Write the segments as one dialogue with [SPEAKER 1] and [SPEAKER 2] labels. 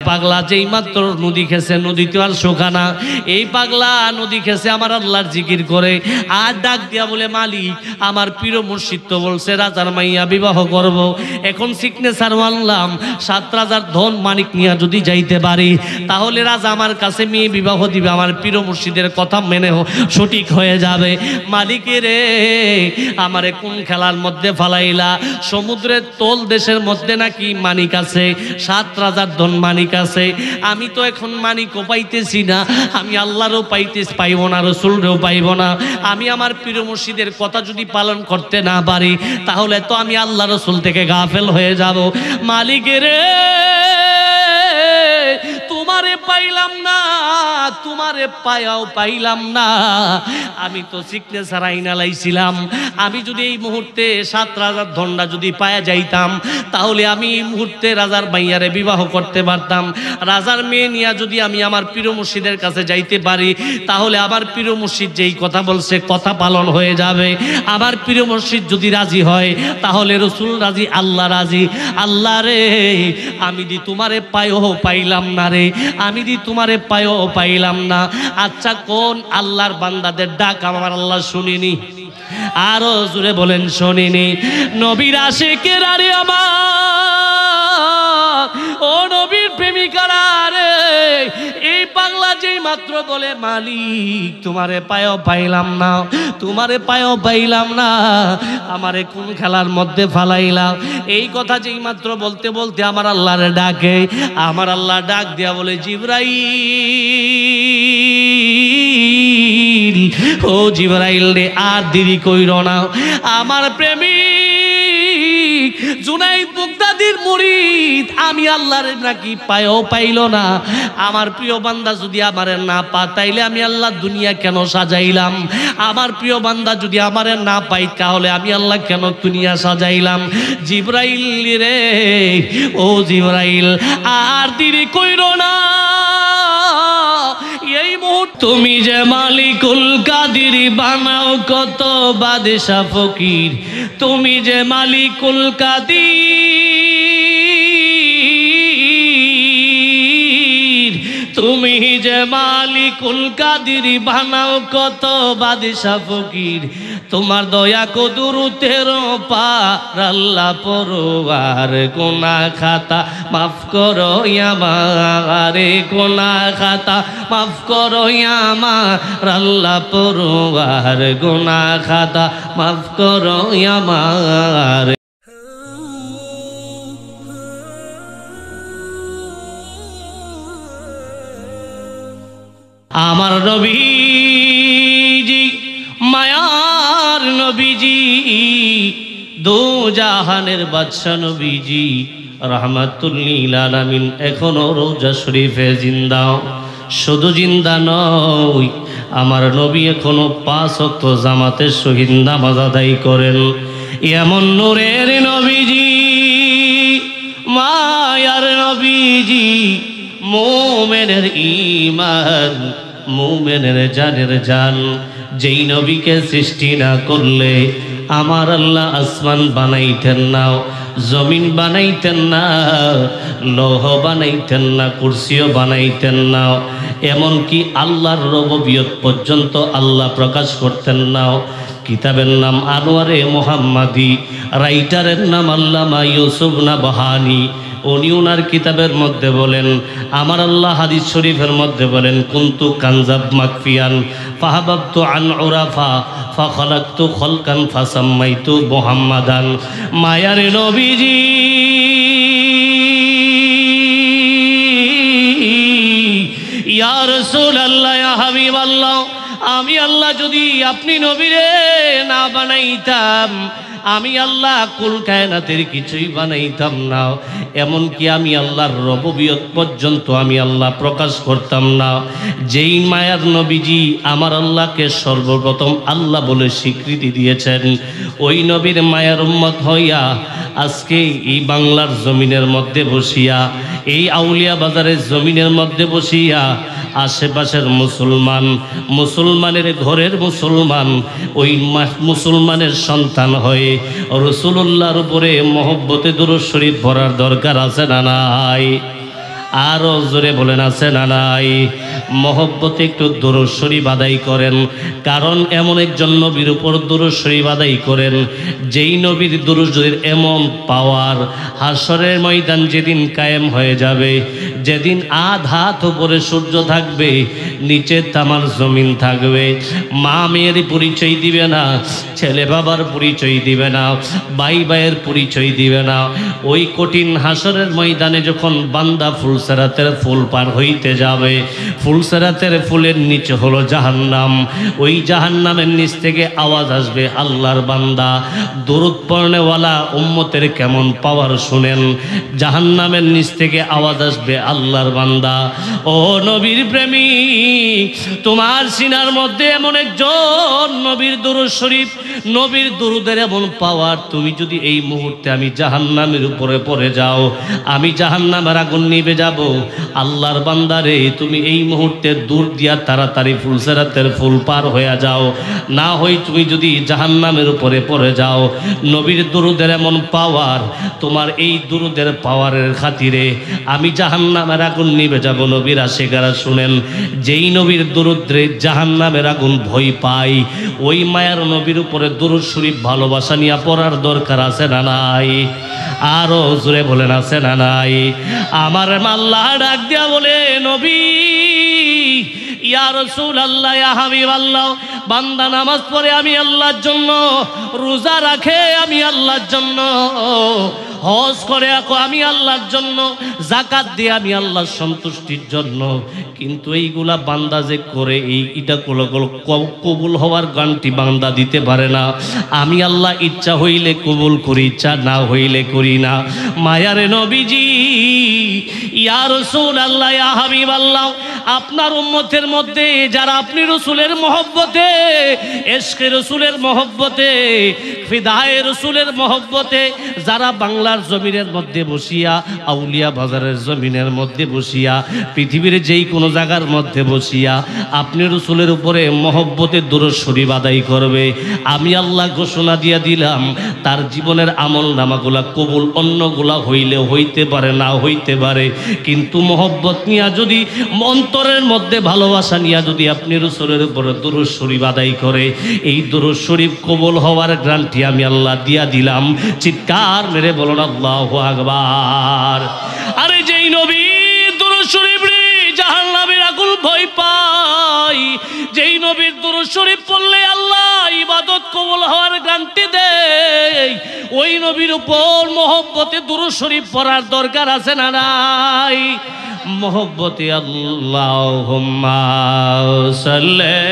[SPEAKER 1] পাগলা যেই মাত্র নদী খেছে, নদীতে আর শোকানা, এই পাগলা নদী খেছে আমার আল্লাহর জিকির করে আর ডাক দিয়া বলে, মালিক আমার প্রিয় মুর্শিদ তো বলছে রাজার মাইয়া বিবাহ করব, এখন সিগনেচার মানলাম 7 রাজার ধন মানিক নিয়ে যদি যাইতে পারি তাহলে রাজা আমার কাছে মেয়ে বিবাহ দিবে, আমার প্রিয় মুর্শিদের কথা মেনে সঠিক হয়ে যাবে। মালিকের রে আমারে কোন খেলার মধ্যে ফালাইলা? সমুদ্রের তোল দেশের মধ্যে নাকি মানিক আছে, 7 রাজার ধন মানিক আছে, আমি তো এখন মানিকও পাইতেছি না, আমি আল্লাহরও পাইব না, রসুলরেও পাইব না। আমি আমার প্রিয় মুর্শিদের কথা যদি পালন করতে না পারি তাহলে তো আমি আল্লাহ রসুল থেকে গাফেল হয়ে যাব। মালিকের রে তোমারে পাইলাম না, তোমারে পাইলাম না, আমি তো সিগনেচার আইনা লাইছিলাম, আমি যদি এই মুহূর্তে 7 রাজার ধনটা যদি পায়া যাইতাম তাহলে আমি এই মুহূর্তে রাজার মাইয়ারে বিবাহ করতে পারতাম, রাজার মেয়ে নিয়ে যদি আমি আমার প্রিয় মুর্শিদের কাছে যাইতে পারি তাহলে আমার প্রিয় মুর্শিদ যেই কথা বলছে কথা পালন হয়ে যাবে। আমার প্রিয় মুর্শিদ যদি রাজি হয় তাহলে রসুল রাজি, আল্লাহ রাজি। আল্লাহ রে আমি দি তোমারে পাইলাম না রে, আমি দি তোমারে পাইলাম না। আচ্ছা কোন আল্লাহর বান্দাদের ডাক আমার আল্লাহ শুনিনি? আরো জোরে বলেন শুনিনি? নবীর আশিকেরা রে আমার, ও নবীর প্রেমিকারা রে, এই পাগলা যেই মাত্র বলে মালিক তোমারে পাইলাম না, তোমারে পাইলাম না, আমারে কোন খেলার মধ্যে ফালাইলাম, এই কথা যেই মাত্র বলতে বলতে আমার আল্লাহরে ডাকে, আমার আল্লাহ ডাক দিয়া বলে, জিবরাইল, ও জিবরাইল রে আর দেরি কইরো না, আমার প্রেমিক জুনাইদ বাগদাদির মুরিদ আমি আল্লাহরে নাকি পাইল না, আমার প্রিয় বান্দা যদি আমারে না পাতাইলে আমি আল্লাহ দুনিয়া কেন সাজাইলাম, আমার প্রিয় বান্দা যদি আমারে না পাই তাহলে আমি আল্লাহ কেন দুনিয়া সাজাইলাম। জিবরাইল রে, ও জিবরাইল আর দেরি কইরো না, এই মুহূর্তে তুমি যে মালিকুল কাদির বানাও কত বাদশা ফকির, তুমি যে মালিকুল কাদির, তুমি যে মালিকুল কাদির বানাও কত বাদশা ফকির, তোমার দয়া কদরতের পার আল্লাহ পরওয়ার, গুনাহ খাতা মাফ করো আমার, গুনাহ খাতা মাফ করো আমার আল্লাহ পরওয়ার, গুনাহ খাতা মাফ করো আমার। আমার নবীজি মায়ার নবীজি, দো জাহানের বাদশা নবীজি রাহমাতুল লিল আলামিন এখনো রওজা শরীফে জিন্দা। শুধু জিন্দা নয়, আমার নবী এখনো 5 ওয়াক্ত জামাতের সহিত নামাজ আদায় করেন। এমন নূরের নবীজি, মায়ার নবীজি, মুমিনের ঈমান, মুমিনের জানের জান, যেই নবীকে সৃষ্টি না করলে আমার আল্লাহ আসমান বানাইতেন না, জমিন বানাইতেন না, লৌহ বানাইতেন না, কুরসিও বানাইতেন না, এমনকি আল্লাহর রুবুবিয়ত পর্যন্ত আল্লাহ প্রকাশ করতেন না। কিতাবের নাম আনোয়ারে মোহাম্মদী, রাইটারের নাম আল্লামা ইউসুফ নাবহানী। উনি ওনার কিতাবের মধ্যে বলেন, আমার আল্লাহ হাদিস শরীফের মধ্যে বলেন, কুনতু কানজাব মাকফিয়ান ফাহাবাবতু আন উরাফা ফাখালাকতু খলকান ফাসাম্মাইতু মুহাম্মাদান। মায়ার নবীজি, ইয়া রাসূলুল্লাহ, ইয়া হাবিবাল্লাহ, আমি আল্লাহ যদি আপনি নবীরে না বানাইতাম, আমি আল্লাহ কুল কায়নাতের কিছুই বানাইতাম না, এমনকি আমি আল্লাহর রুবুবিয়ত পর্যন্ত আমি আল্লাহ প্রকাশ করতাম না। যেই মায়ার নবীজি আমার আল্লাহকে সর্বপ্রথম আল্লাহ বলে স্বীকৃতি দিয়েছেন, ওই নবীর মায়ার উম্মত হইয়া আজকে এই বাংলার জমিনের মধ্যে বসিয়া, এই আউলিয়া বাজারের জমিনের মধ্যে বসিয়া আশেপাশের মুসলমান, মুসলমানের ঘরের মুসলমান, ওই মুসলমানের সন্তান হয়ে রাসূলুল্লাহর উপরে মহব্বতে দুরূদ শরীফ পড়ার দরকার আছে না নাই? আরো জোরে বলেন আছে না নাই? মহব্বতে একটু দুরূদ শরীফ আদায় করেন, কারণ এমন একজন নবীর উপর দুরূদ শরীফ আদায় করেন যেই নবীর দুরূদ শরীফের এমন পাওয়ার, হাসরের ময়দান যেদিন কায়েম হয়ে যাবে, যেদিন আধাত উপরে সূর্য থাকবে, নিচে তামার জমিন থাকবে, মা মেয়ের পরিচয় দিবে না, ছেলে বাবার পরিচয় দিবে না, ভাই ভাইয়ের পরিচয় দিবে না। ওই কঠিন হাসরের ময়দানে যখন বান্দা ফুলসেরাতের ফুল পার হইতে যাবে, ফুলসেরাতের ফুলের নিচে হলো জাহান্নাম। ওই জাহান্নামের নিচ থেকে আওয়াজ আসবে, আল্লাহর বান্দা দরুদ পড়নেওয়ালা উম্মতের কেমন পাওয়ার শুনেন। জাহান্নামের নিচ থেকে আওয়াজ আসবে, আল্লাহর বান্দা ও নবীর প্রেমিক, তোমার সিনার মধ্যে এমন একজন নবীর দুরূদ শরীফ, নবীর দুরুদের এমন পাওয়ার, তুমি যদি এই মুহূর্তে আমি জাহান্নামের উপরে পড়ে যাও, আমি জাহান্নামের আগুন নিভে যাব। আল্লাহর বান্দারে, তুমি এই মুহূর্তে দূর দিয়া তাড়াতাড়ি ফুলসেরাতের ফুল পার হয়ে যাও, না হই তুমি যদি জাহান্নামের উপরে পড়ে যাও। নবীর দুরুদের এমন পাওয়ার, তোমার এই দুরুদের পাওয়ারের খাতিরে আমি জাহান্নামের আগুন নিভে যাব। নবীর আশিকেরা শুনেন, যেই নবীর দুরুদরে জাহান্নামের আগুন ভয় পাই, ওই মায়ার নবীর উপরে দুরূদ শরীফ ভালোবাসা নিয়ে পড়ার দরকার আছে না নাই? আরো জোরে বলেন আছে না নাই? আমার আল্লাহ ডাক দিয়া বলে, নবী ইয়া রাসূলুল্লাহ, ইয়া হাবিবাল্লাহ, বান্দা নামাজ পড়ে আমি আল্লাহর জন্য, রোজা রাখে আমি আল্লাহর জন্য, হজ করে আমি আল্লাহর জন্য, যাকাত দিয়ে আমি আল্লাহর সন্তুষ্টির জন্য, কিন্তু এইগুলা বান্দা যে করে, এইটা কবুল হওয়ার গানটি বান্দা দিতে পারে না। আমি আল্লাহ ইচ্ছা হইলে কবুল করি, ইচ্ছা না হইলে করি না। মায়ারে নবীজি, ইয়া রাসূলুল্লাহ, ইয়া হাবিবাল্লাহ, আপনার উম্মতের মধ্যে যারা আপনি রসুলের মহব্বতে, ইশকে রসুলের মহব্বতে, ফিদায়ে রসুলের মহব্বতে যারা বাংলার জমিনের মধ্যে বসিয়া, আউলিয়া বাজারের জমিনের মধ্যে বসিয়া, পৃথিবীর যেই কোনো জায়গার মধ্যে বসিয়া আপনি রসুলের উপরে মহব্বতে দুরূদ শরীফ আদায় করবে, আমি আল্লাহ ঘোষণা দিয়া দিলাম, তার জীবনের আমল নামাগুলা কবুল, অন্যগুলা হইলে হইতে পারে, না হইতে পারে, কিন্তু মহব্বত নিয়া যদি, অন্তরের মধ্যে ভালোবাসা নিয়া যদি আপনি রসুলের উপরে দুরূদ শরীফ আদায় করে, এই দুরূদ শরীফ কবুল হওয়ার গ্যারান্টি আমি আল্লাহ দিয়া দিলাম। চিৎকার মেরে বলুন আল্লাহু আকবার। আরে যেই নবী দুরূদ শরীফ রে জাহান্নামের আগুন ভয় পাই, যেই নবীর দুরূদ শরীফ পড়লে আল্লাহ ইবাদত কবুল হওয়ার গ্যারান্টি দেয়, ওই নবীর উপর মহব্বতে দুরূদ শরীফ পড়ার দরকার আছে না নাই? মহব্বতে আল্লাহুম্মা সাল্লি,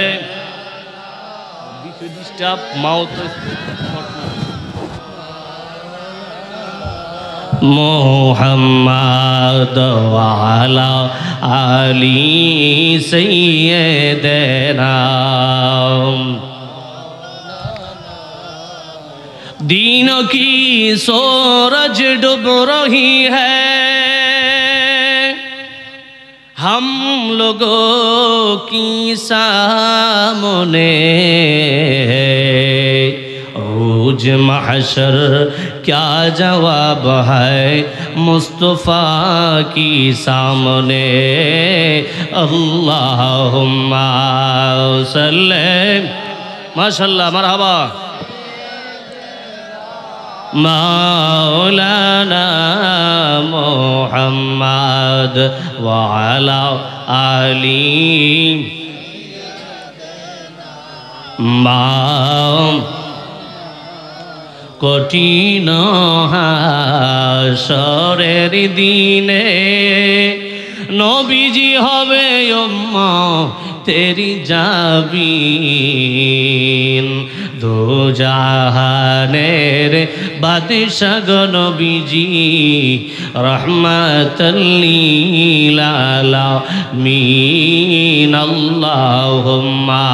[SPEAKER 1] ডিস্টার্ব মাউথ, মুহাম্মদ ওয়া আলা আলি সাইয়্যিদিনা, दीन की सूरज डूब रही है, हम लोगों की सामने, रोज महशर क्या जवाब है मुस्तफ़ा की सामने, अल्लाहुम्मा सल्ले, माशाल्लाह, मरहबा, मौलाना मुहम्मद व अला आली माम, কঠিন হাসরের দিনে নবীজি হবে উম্মতেরি জাবিন, দো জাহানের বাদশাহ গো নবীজি, রহমাতাল লিল আলামিন, আল্লাহুম্মা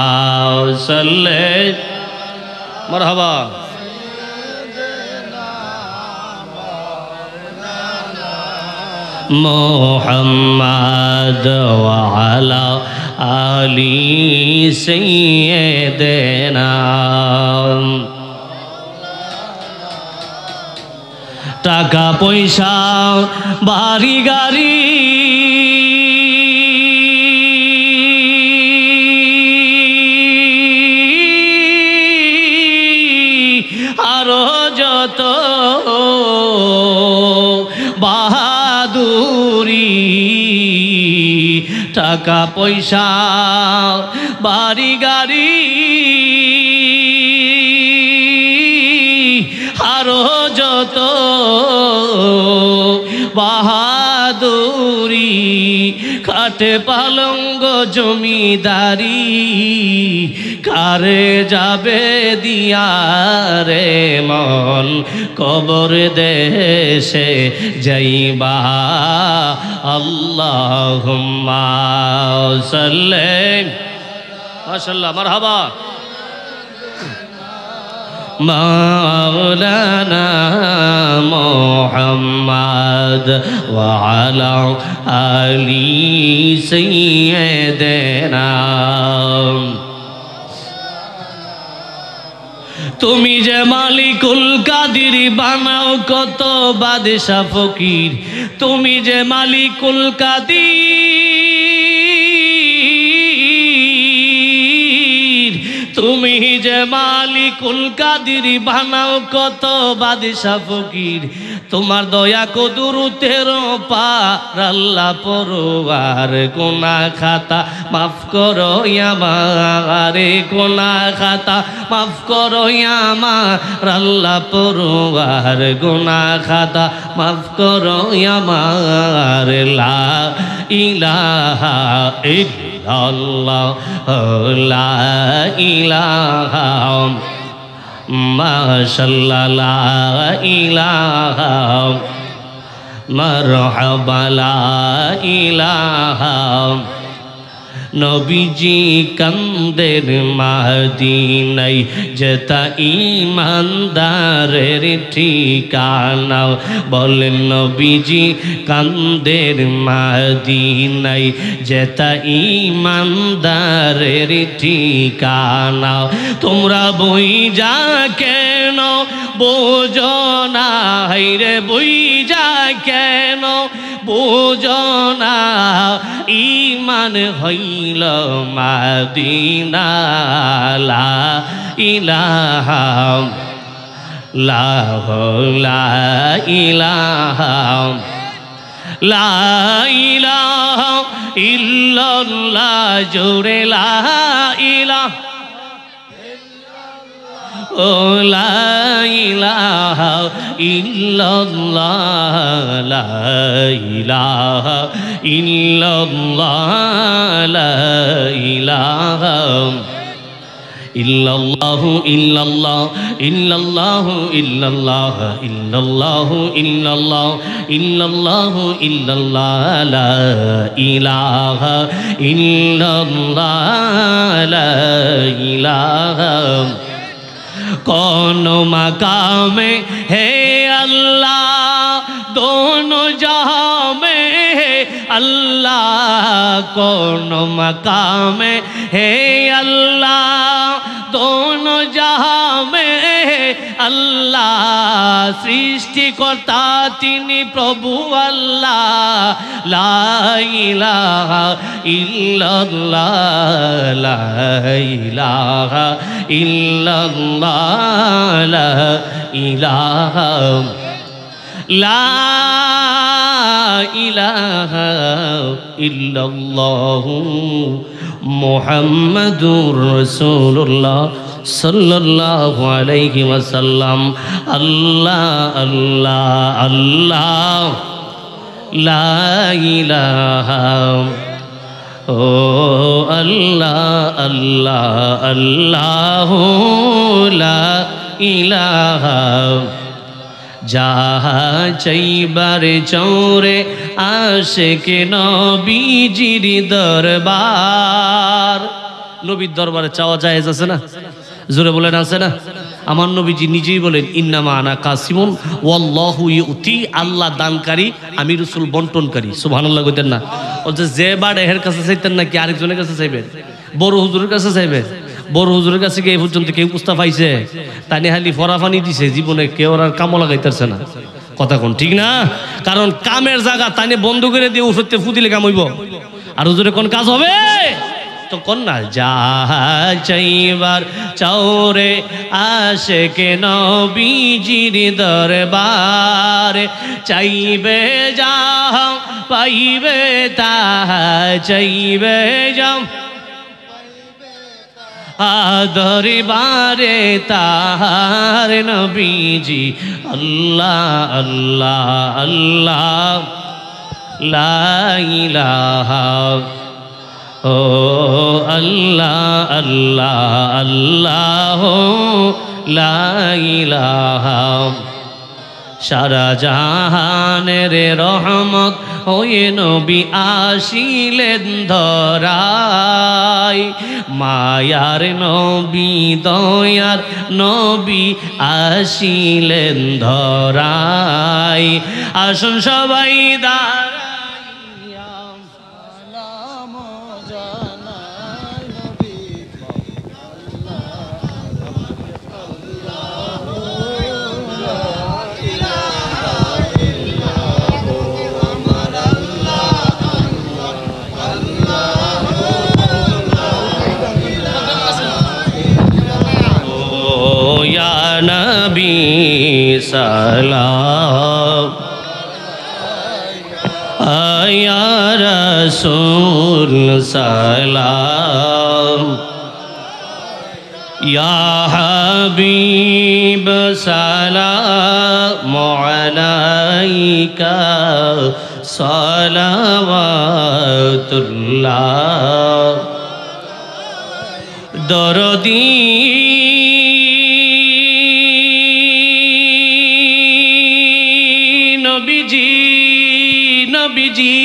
[SPEAKER 1] সাল্লি, মারহাবা, মুহাম্মদ ওয়া আলা আলি সাইয়্যিদিনা। টাকা পয়সা বাড়ি গাড়ি টাকা পয়সা বাড়ি গাড়ি আরো যত বাহাদুরি খাটে পালঙ্গ জমিদারি কারে যাবে দিয়া রে মন কবর দেশে যাইবা আল্লাহুম্মা সাল্লি মাশাআল্লাহ মারহাবা مولانا محمد وعلى آل سيدنا তুমি যে মালিকুল কাদির বানাও কত বাদশা ফকির তুমি যে মালিকুল কাদির তুমি যে মালিকুল কাদির বানাও কত বাদশা ফকির তোমার দয়া কদরতের পার আল্লাহ পরওয়ার গুনাহ খাতা মাফ করো আমারে গুনাহ খাতা মাফ করো আমার আল্লাহ পরওয়ার গুনাহ খাতা মাফ করো আমার লা ইলাহা ইল্লাল্লাহ লা ইলাহা মাশাআল্লাহ লা ইলাহা মারহাবা লা ইলাহা নবীজি কান্দের মদিনাই যেটা ইমানদারের ঠিকানা বলেন নবীজি কান্দের মদিনাই যেটা ইমানদারের ঠিকানা তোমরা বই যা কেন বোঝো না রে বই যা কেন বোঝো না ইমান হইল মদিনা লা ইলাহা লা ইলাহা লা ইলাহা ইল্লাল্লাহ জোরে লা ইলাহা লা ইলাহা ইল্লাল্লাহ লা ইলাহা ইল্লাল্লাহ লা ইলাহা ইল্লাল্লাহু ইল্লাল্লাহ ইল্লাল্লাহু ইল্লাল্লাহ ইল্লাল্লাহু ইল্লাল্লাহ ইল্লাল্লাহু ইল্লাল্লাহ লা ইলাহা ইল্লাল্লাহ লা ইলাহা कौन मकाम है अल्लाह दोनों जहां में है अल्लाह कौन मकाम है अल्लाह दोनों जहां में है अल्लाह सृष्टिकर्ता तिनी प्रभु अल्लाह ला इलाहा इल्लल्लाह ला इलाहा इल्लल्लाह ला इलाहा ला इलाहा इल्लल्लाह मुहम्मदुर रसूलुल्लाह सल्लल्लाहु अलैहि वसल्लम अल्लाह अल्लाह अल्लाह ला इलाहा ओ अल्लाह अल्लाह अल्लाह ला इलाहा যাহা চাইবারে চৌরে আশিকে নবীজির দরবার নবীর দরবারে চাওয়া জায়েজ আছে না জোরে বলেন আছে না আমার নবীজি নিজেই বলেন ইন্নামা আনা কাসিমুন ওয়াল্লাহু ইউতি আল্লাহ দানকারী আমি রাসূল বন্টনকারী সুবহানাল্লাহ কইতেন না বলছে যে বাড়ে এর কাছে চাইতেন নাকি আরেকজনের কাছে চাইবেন বড় হুজুরের কাছে চাইবেন বড় হুজুরের কাছে কি এই পর্যন্ত কেউ কুস্তা পাইছে তাই হালি ফরাফানি দিছে জীবনে কেউ আর কামও লাগাইতেছে না কথা কোন ঠিক না কারণ কামের জায়গা তাই বন্ধ করে দিয়ে উঠতে ফুদিলে কাম হইব আর হুজুরে কোন কাজ হবে তো কন্যা যা চাইবার চাওরে আশিকে নবীজির দরবারে চাইবে যাও পাইবে তাহা চাইবে যাও দরবারে তাহার নবীজি আল্লাহ আল্লাহ আল্লাহ লা ইলাহা ও আল্লাহ আল্লাহ আল্লাহ লা ইলাহা সারা জাহানের রহমত হয়ে নবী আসিলেন ধরায় মায়ার নবী দয়ার নবী আসিলেন ধরায় আসুন সবাই দাঁড়াইয়া সালাম জানাই নবী নবী সালাম আয়া রাসূল সালাম ইয়া হাবিব সালাম আলাইকা সালাওয়াতুল্লাহ দরদী নবীজি নবীজি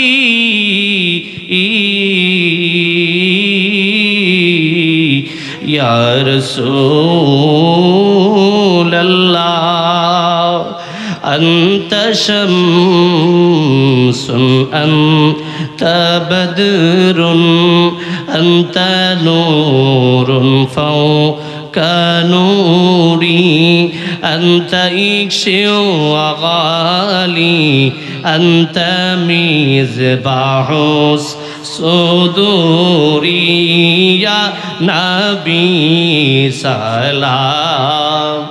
[SPEAKER 1] ইয়া রাসূলুল্লাহ আনতা শামসুন আনতা বদরুন আনতা নূরুন ফাওকা নূরি أنت إكشي وغالي أنت مصباح صدوري يا نبي سلام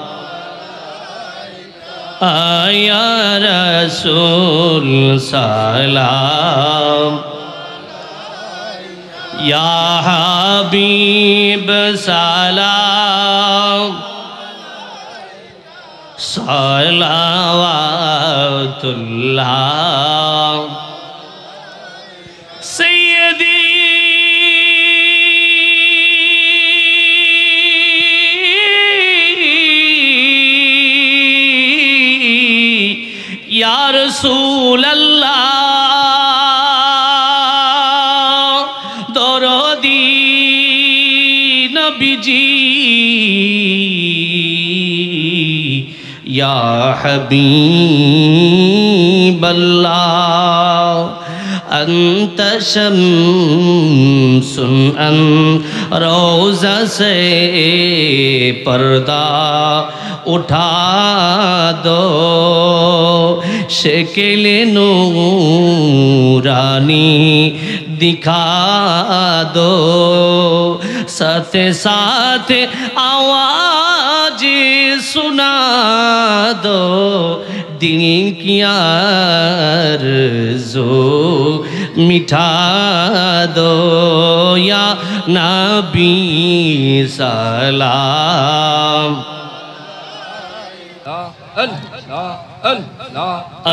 [SPEAKER 1] يا رسول سلام يا حبيب سلام সালাওয়াতুল্লাহ সাইয়্যিদি ইয়া রাসূলুল্লাহ দরদি নবীজি या हबीब अल्लाह अंत शम्सुन अन रोज़ा से पर्दा उठा दो शक्ल नूरानी दिखा दो साथ साथ आवाज सुना दो दिल की आरज़ू मिठा दो या नबी सलाम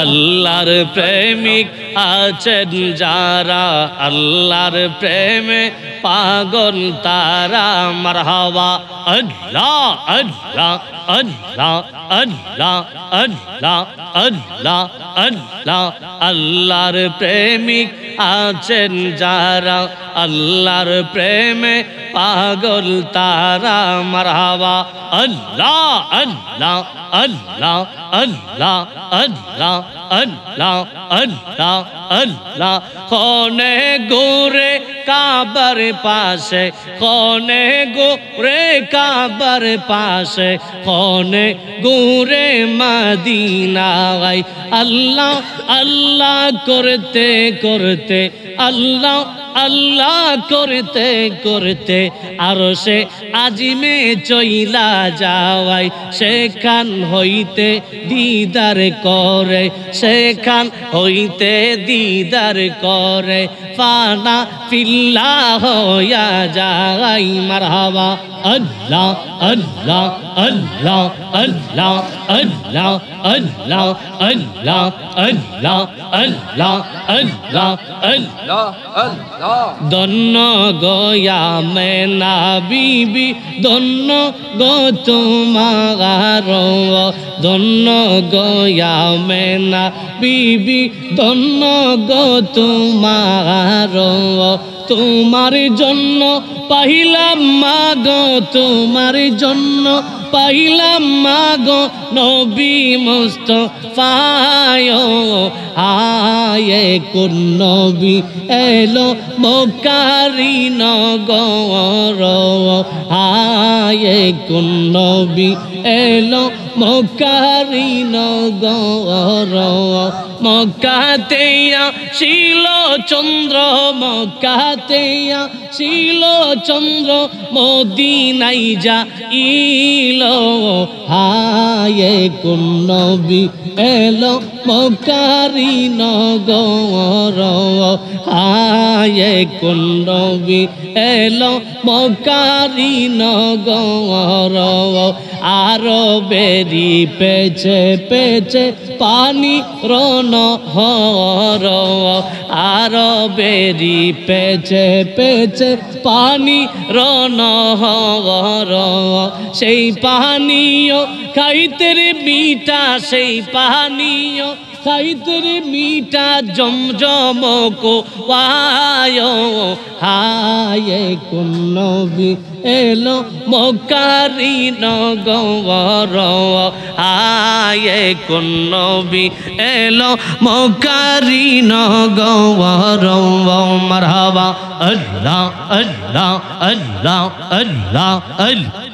[SPEAKER 1] আল্লাহর প্রেমিক আছেন যারা আল্লাহর প্রেমে পাগল তারা মারহাবা আল্লাহ আল্লাহ আল্লাহ আল্লাহ আল্লাহ আল্লাহ আল্লাহ আল্লাহর প্রেমিক আছেন যারা আল্লাহর প্রেমে পাগল তারা মারহাবা আল্লাহ আল্লাহ আল্লাহ আল্লাহ আল্লাহ আল্লাহ আল্লাহ আল্লাহ কোনে গোরে কাবার পাশে কোনে গোরে কাবার পাশে কোনে গোরে মদিনায় আল্লাহ আল্লাহ করতে করতে আল্লাহ আল্লাহ করতে করতে আরশে আজিমে চইলা যাওয়াই সেখান হইতে দিদার করে সেখান হইতে দিদার করে ফানা ফিল্লা হইয়া যাই মারহাবা আল্লাহ আল্লাহ আল্লাহ আল্লাহ আল্লাহ আল্লাহ আল্লাহ আল্লাহ আল্লাহ আল্লাহ আল্লাহ ধন্য গয়া মেনা বিবি ধন্য গো তোমার ধন্য গয়া মেনা বিবি ধন্য গো তোমার তোমার জন্য পাইলাম মাগো তোমার জন্য পাইলাম মাগো নবী মুস্তাফায় আয়ে কোন নবী এলো মক্কারি নগর আয়ে কোন নবী এলো মক্কারি নগর মক্কাতে ছিল চন্দ্র মক্কাতে ছিল চন্দ্র মদিনায় যাইলো হায়ে কোন নবী এলো মক্কারি নগর হায়ে কোন নবী এলো মক্কারি নগর আরো বেরি পেছে পেছে পানি রন হর আরো বেরি পেছে পেছে পানি রন হর সেই পানীয় খাইতে রে মিঠা সেই পানীয় খাইতে রে মিঠা জমজম কো পায়ো হায়ে কোন নবী এলো মক্কারি নগর হায়ে কোন নবী এলো মক্কারি নগর মারহাবা আল্লাহ আল্লাহ আল্লাহ আল্লাহ আল্লাহ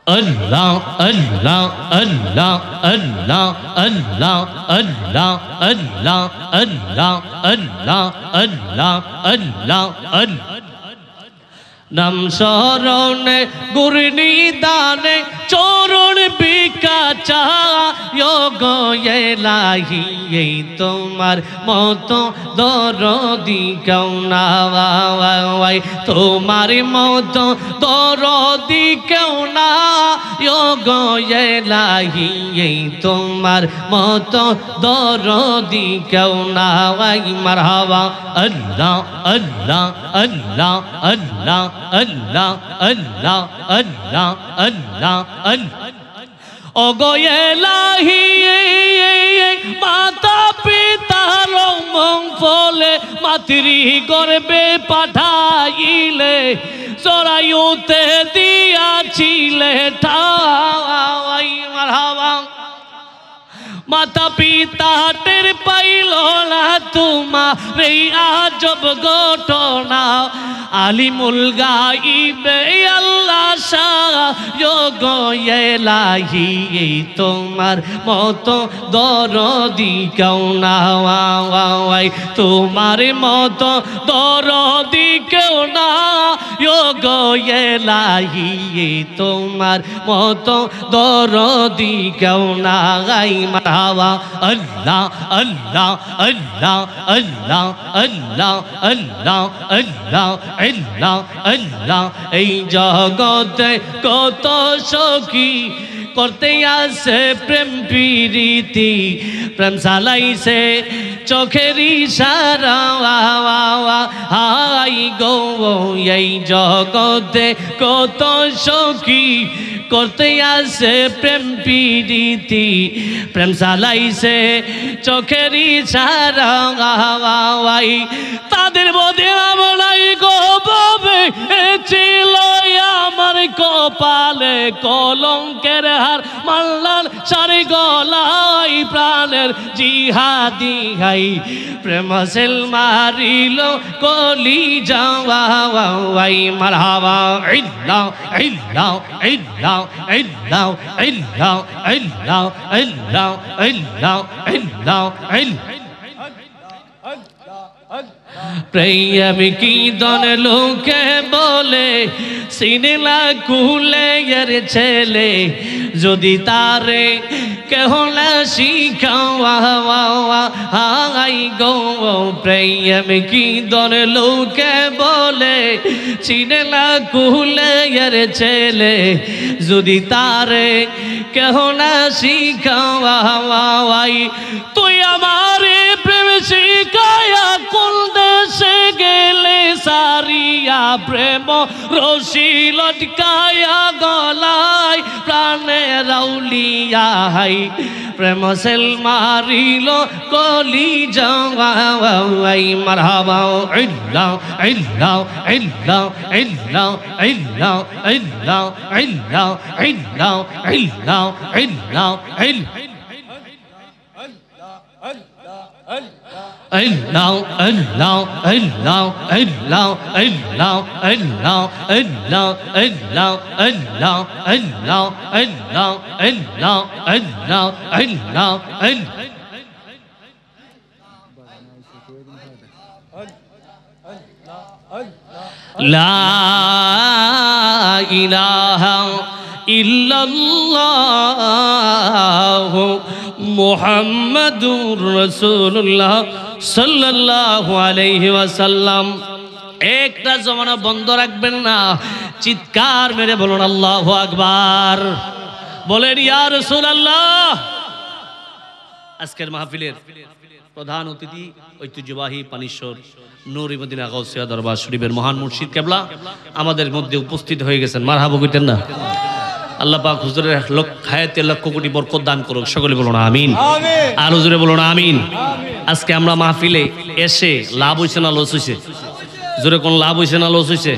[SPEAKER 1] Allah Allah Allah Allah Allah Allah Allah Allah Allah Allah Allah Allah নাম শরণে গুরনি দানে চরণ বিকাচা গো এলাহি এই তোমার মতো দরদি কেউ না তোমার মতো দরদি কেউ না গো এলাহি এই তোমার মতো দরদি কেউ না মারহাবা আল্লাহ আল্লাহ আল্লাহ আল্লাহ Allah Allah Allah Allah Allah ওগো এলাহি মাতা পিতার মং ফলে মাতৃ গর্বে পাঠাইলে চড়াইতে দিয়াছিলে ঠাই মারহাবা মাতা পিতা টের পাইল না তোমার এই আজব ঘটনা আলিমুল গাইবে আল্লাহ শাহ গো এলাহি এই তোমার মতো দরদি কেউ না তোমার মতো দরদি কেউ না গো এলাহি এই তোমার মতো দরদি কেউ না গাই মারহাবা আল্লাহ আল্লাহ আল্লাহ আল্লাহ আল্লাহ আল্লাহ আল্লাহ আল্লাহ আল্লাহ এই জগতে কত সখী করতে আসে প্রেম প্রীতি প্রেম সালাইছে চোখের ইশারা হাই গো এই জগতে কত সখী করতে আসে প্রেম প্রীতি প্রেম সালাইছে চোখের ইশারা তাদের মধ্যে আমরাই গো বাবে ছিল আমার কপালে কলঙ্কের হার মাল্লার সারি গলাই প্রাণের জিহাদি হাই প্রেম সেল মারিল কলি যাওয়াই মারহাবা ইল্লাহ ইল্লাহ ইল্লাহ ইল্লাহ ইল্লাহ ইল্লাহ ইল্লাহ ইল্লাহ ইল্লাহ ইল্লাহ প্রেম কি দন লোকে বলে সিনেলা কুলে এর ছেলে যদি তারে কেহ না শিখাই গো প্রেম কি দন লোকে বলে সিনেলা কুলে এর ছেলে যদি তারে কেহ না শিখাই তুই আমারে প্রেম শিখায়া কোন দেশে গেলে সারিয়া প্রেম রশি লটকায়া গলায় প্রাণে রাউলিয়াই প্রেম সেল মারিল কলি যাওয়াই মারহাবা ইল্লাহ ইল্লাহ ইল্লাহ ইল্লাহ ইল্লাহ ইল্লাহ ইল্লাহ ইল্লাহ ইল্লাহ ইল্লাহ Allah Allah Allah Allah Allah Allah Allah Allah Allah Allah Allah Allah Allah Allah La ilaha illallah Muhammadur Rasulullah sallallahu alayhi wa sallam একটা জমানা বন্ধ রাখবেন না চিৎকার মেরে বলুন আল্লাহু আকবার বলেন ইয়া রাসূলুল্লাহ আজকের মাহফিলের প্রধান অতিথি ঐতিহ্যবাহী পানিশ্বর নূর মদিনা গাউসিয়া দরবার শরীফের মহান মুর্শিদ কেবলা আমাদের মধ্যে উপস্থিত হয়ে গেছেন মারহাবা কইতেন না আল্লাহ পাক হুজুরের হায়াতে লক্ষ কোটি বরকত দান করুক সকলে বলুন আমিন আর হুজুরে বলুন আমিন আজকে আমরা মাহফিলে এসে লাভ হইছে না লস হইছে জোরে কোন লাভ হইছে না লস হইছে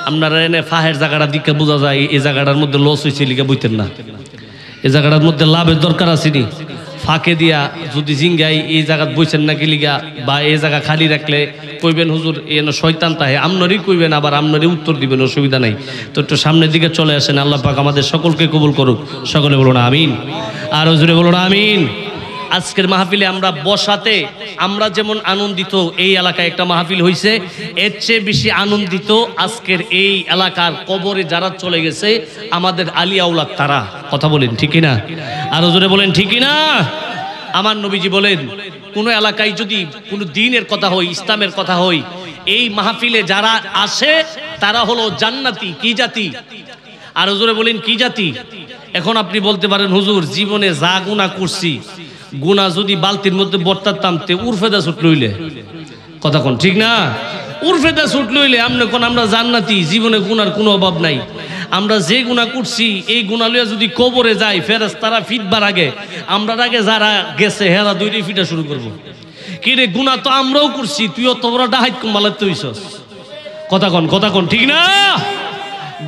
[SPEAKER 1] আপনারা এনে ফাহের জায়গাটা দিকে বোঝা যায় এই জায়গাটার মধ্যে লস হইছে লিখে বইতেন না এই জায়গাটার মধ্যে লাভের দরকার আছে নি ফাঁকে দিয়া যদি জিঙ্গাই এই জায়গা বইছেন নাকি লিগা বা এই জায়গা খালি রাখলে কইবেন হুজুর এনে শয়তান তাহে আমনরই কইবেন আবার আমনরই উত্তর দিবেন অসুবিধা নাই তো একটু সামনের দিকে চলে আসেন আল্লাহ পাক আমাদের সকলকে কবুল করুক সকলে বলুন আমিন আর হুজুরে বলুন আমিন আজকের মাহফিলে আমরা বসাতে আমরা যেমন আনন্দিত এই এলাকায় একটা মাহফিল হইছে এর চেয়ে বেশি আনন্দিত আজকের এই এলাকার কবরে যারা চলে গেছে আমাদের আলিয়া আওলাদ তারা কথা বলেন ঠিক না আর হুজুরে বলেন ঠিক না আমার নবীজি বলেন কোন এলাকায় যদি কোনো দ্বীনের কথা হয় ইসলামের কথা হয় এই মাহফিলে যারা আসে তারা হলো জান্নাতি কি জাতি আর হুজুরে বলেন কি জাতি এখন আপনি বলতে পারেন হুজুর জীবনে যা গুনাহ করছি গুনা যদি বালতির মধ্যে বর্তাতাম তে উরফেদা ছুট লইলে কথা কোন ঠিক না উরফেদা ছুট লইলে আমনে কোন আমরা জান্নাতি জীবনে গুনার কোনো অভাব নাই আমরা যে গুনাহ করছি এই গুনাহ লইয়া যদি কবরে যাই ফেরেশতারা ফিটবার আগে আমরা আগে যারা গেছে হেরা দুইটাই ফিটা শুরু করব কি রে গুনাহ তো আমরাও করছি তুইও তো বড় ডাহাইত কমালাতে হইছস কথা কোন ঠিক না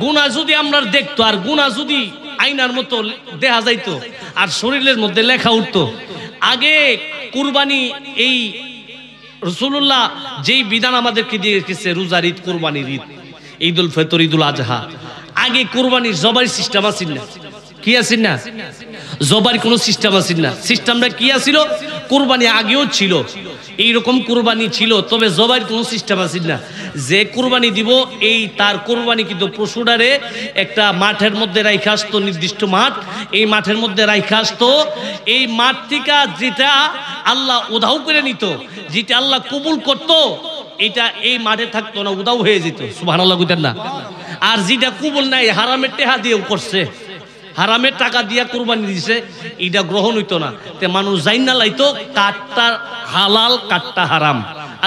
[SPEAKER 1] গুনাহ যদি আমরা দেখতো আর গুনাহ যদি আইনার মতো দেখা যাইতো আর শরীরের মধ্যে লেখা উঠতো আগে কুরবানি এই রাসূলুল্লাহ যেই বিধান আমাদেরকে দিয়ে গেছে রোজার ঈদ কুরবানির ঈদ ঈদুল ফিতর ঈদুল আজহা আগে কুরবানির জবাই সিস্টেম আছিল না কি আছিল না জবাই কোনো সিস্টেম আছিল না সিস্টেমটা কি আছিল কুরবানি আগেও ছিল এই রকম কুরবানি ছিল তবে জবাইর কোনো সিস্টেম আছিল না যে কুরবানি দিব এই তার কুরবানি কিন্তু পশুটারে একটা মাঠের মধ্যে রাইখা আসতো নির্দিষ্ট মাঠ এই মাঠের মধ্যে রাইখা আসতো এই মাঠ থেকে যেটা আল্লাহ উধাও করে নিত যেটা আল্লাহ কবুল করতো এটা এই মাঠে থাকতো না উধাও হয়ে যেত সুবহানাল্লাহ কইতেন না আর যেটা কবুল নাই হারামের টাকা দিয়েও করছে হারামের টাকা দিয়া কুরবানি দিছে এটা গ্রহণ হইতো না তে মানুষ জাইনা লাইতো কাটটা হালাল কাটটা হারাম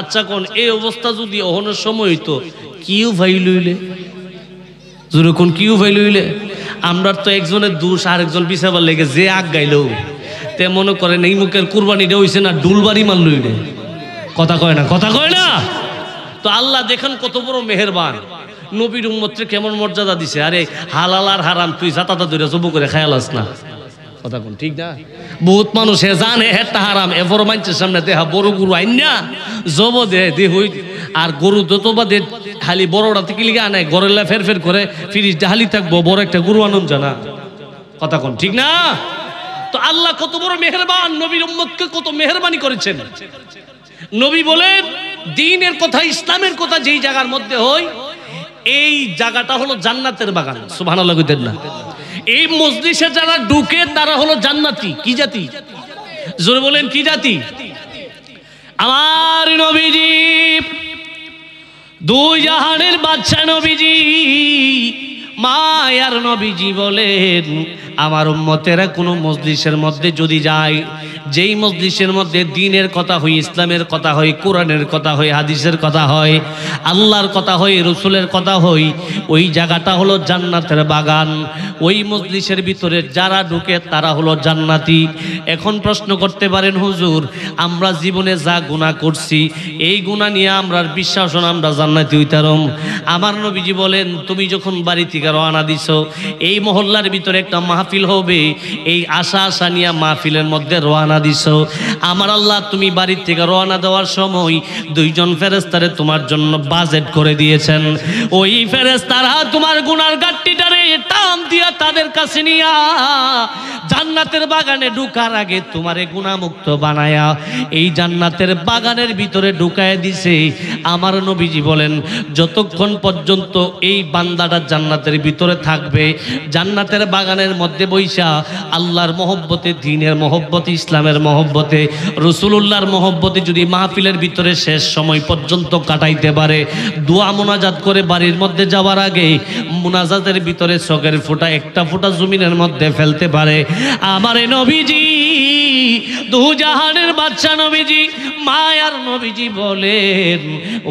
[SPEAKER 1] আচ্ছা কোন এই অবস্থা যদি অহনের সময় হইতো কিউ ভাই লইলে জোরে কোন কিউ ভাই লইলে আমরা তো একজনের দোষ আর একজন বিচাবার লেগে যে আগ গাইলো তে মনে করেন এই মুখের কুরবানিটা হইছে না ডুলবাড়ি মাল লইলে কথা কয় না তো আল্লাহ দেখেন কত বড় মেহেরবান নবীর উম্মতকে কেমন মর্যাদা দিছে আরে হালাল আর হারাম তুই জাতাতা ধরে জব করে খেয়ালাস না কথা কোন ঠিক না বহুত মানুষ হে জানে হেটা হারাম এফর মানুষের সামনে দেহা বড় গরু আইন না জব দে হই আর গরু যত বা দে খালি বড়টা থেকে লিগে আনায় গরেলা ফের করে ফিরিস ডাহালি থাকবো বড় একটা গরু আনন্দ জানা কথা কোন ঠিক না তো আল্লাহ কত বড় মেহেরবান নবীর উম্মতকে কত মেহেরবানি করেছেন নবী বলেন দ্বীনের কথা ইসলামের কথা যেই জায়গার মধ্যে হয় এই জায়গাটা হলো জান্নাতের বাগান। সুবহানাল্লাহ কইতেন না? এই মজলিসে যারা ঢুকে তারা হলো জান্নাতি। কি জাতি? জোরে বলেন কি জাতি? আমার নবীজি দুই জাহানের বাদশা নবীজি মায়ার নবীজি বলেন আমার উম্মতেরা কোনো মজলিসের মধ্যে যদি যায়, যেই মজলিসের মধ্যে দ্বীনের কথা হয়, ইসলামের কথা হয়, কোরআনের কথা হয়, হাদিসের কথা হয়, আল্লাহর কথা হয়, রসুলের কথা হয়, ওই জায়গাটা হলো জান্নাতের বাগান। ওই মজলিসের ভিতরে যারা ঢুকে তারা হলো জান্নাতি। এখন প্রশ্ন করতে পারেন হুজুর আমরা জীবনে যা গুনাহ করছি এই গুনাহ নিয়ে আমরা বিশ্বাস আমরা জান্নাতি হইতারম। আমার নবীজি বলেন তুমি যখন বাড়ি থেকে রওনা দিছো, এই মহল্লার ভিতরে একটা মাহফিল হবে, এই আশা নিয়ে মাহফিলের মধ্যে রওনা দিছো। আমার আল্লাহ তুমি বাড়ি থেকে রওনা দেওয়ার সময় দুইজন ফেরেশতারে তোমার জন্য বাজেট করে দিয়েছেন। ওই ফেরেশতারা তোমার গুনার গাট্টিটারে টান দিয়া তাদের কাছে নিয়া জান্নাতের বাগানে ঢুকার আগে তোমারে গুনাহমুক্ত বানায়া এই জান্নাতের বাগানের ভিতরে ঢুকায় দিছে। আমার নবীজি বলেন যতক্ষণ পর্যন্ত এই বান্দাটা জান্নাতের ভিতরে থাকবে, জান্নাতের বাগানের মধ্যে বৈশা আল্লাহর মহব্বতে, দ্বীনের মহব্বতে, ইসলামের মহব্বতে, রাসূলুল্লাহর মহব্বতে যদি মাহফিলের ভিতরে শেষ সময় পর্যন্ত কাটাইতে পারে, দোয়া মুনাজাত করে বাড়ির মধ্যে যাওয়ার আগে মুনাজাতের ভিতরে চোখের ফোঁটা একটা ফোঁটা জমিনের মধ্যে ফেলতে পারে, আমার নবীজি দু জাহানের বাদশা নবীজি মায়ার নবীজি বলেন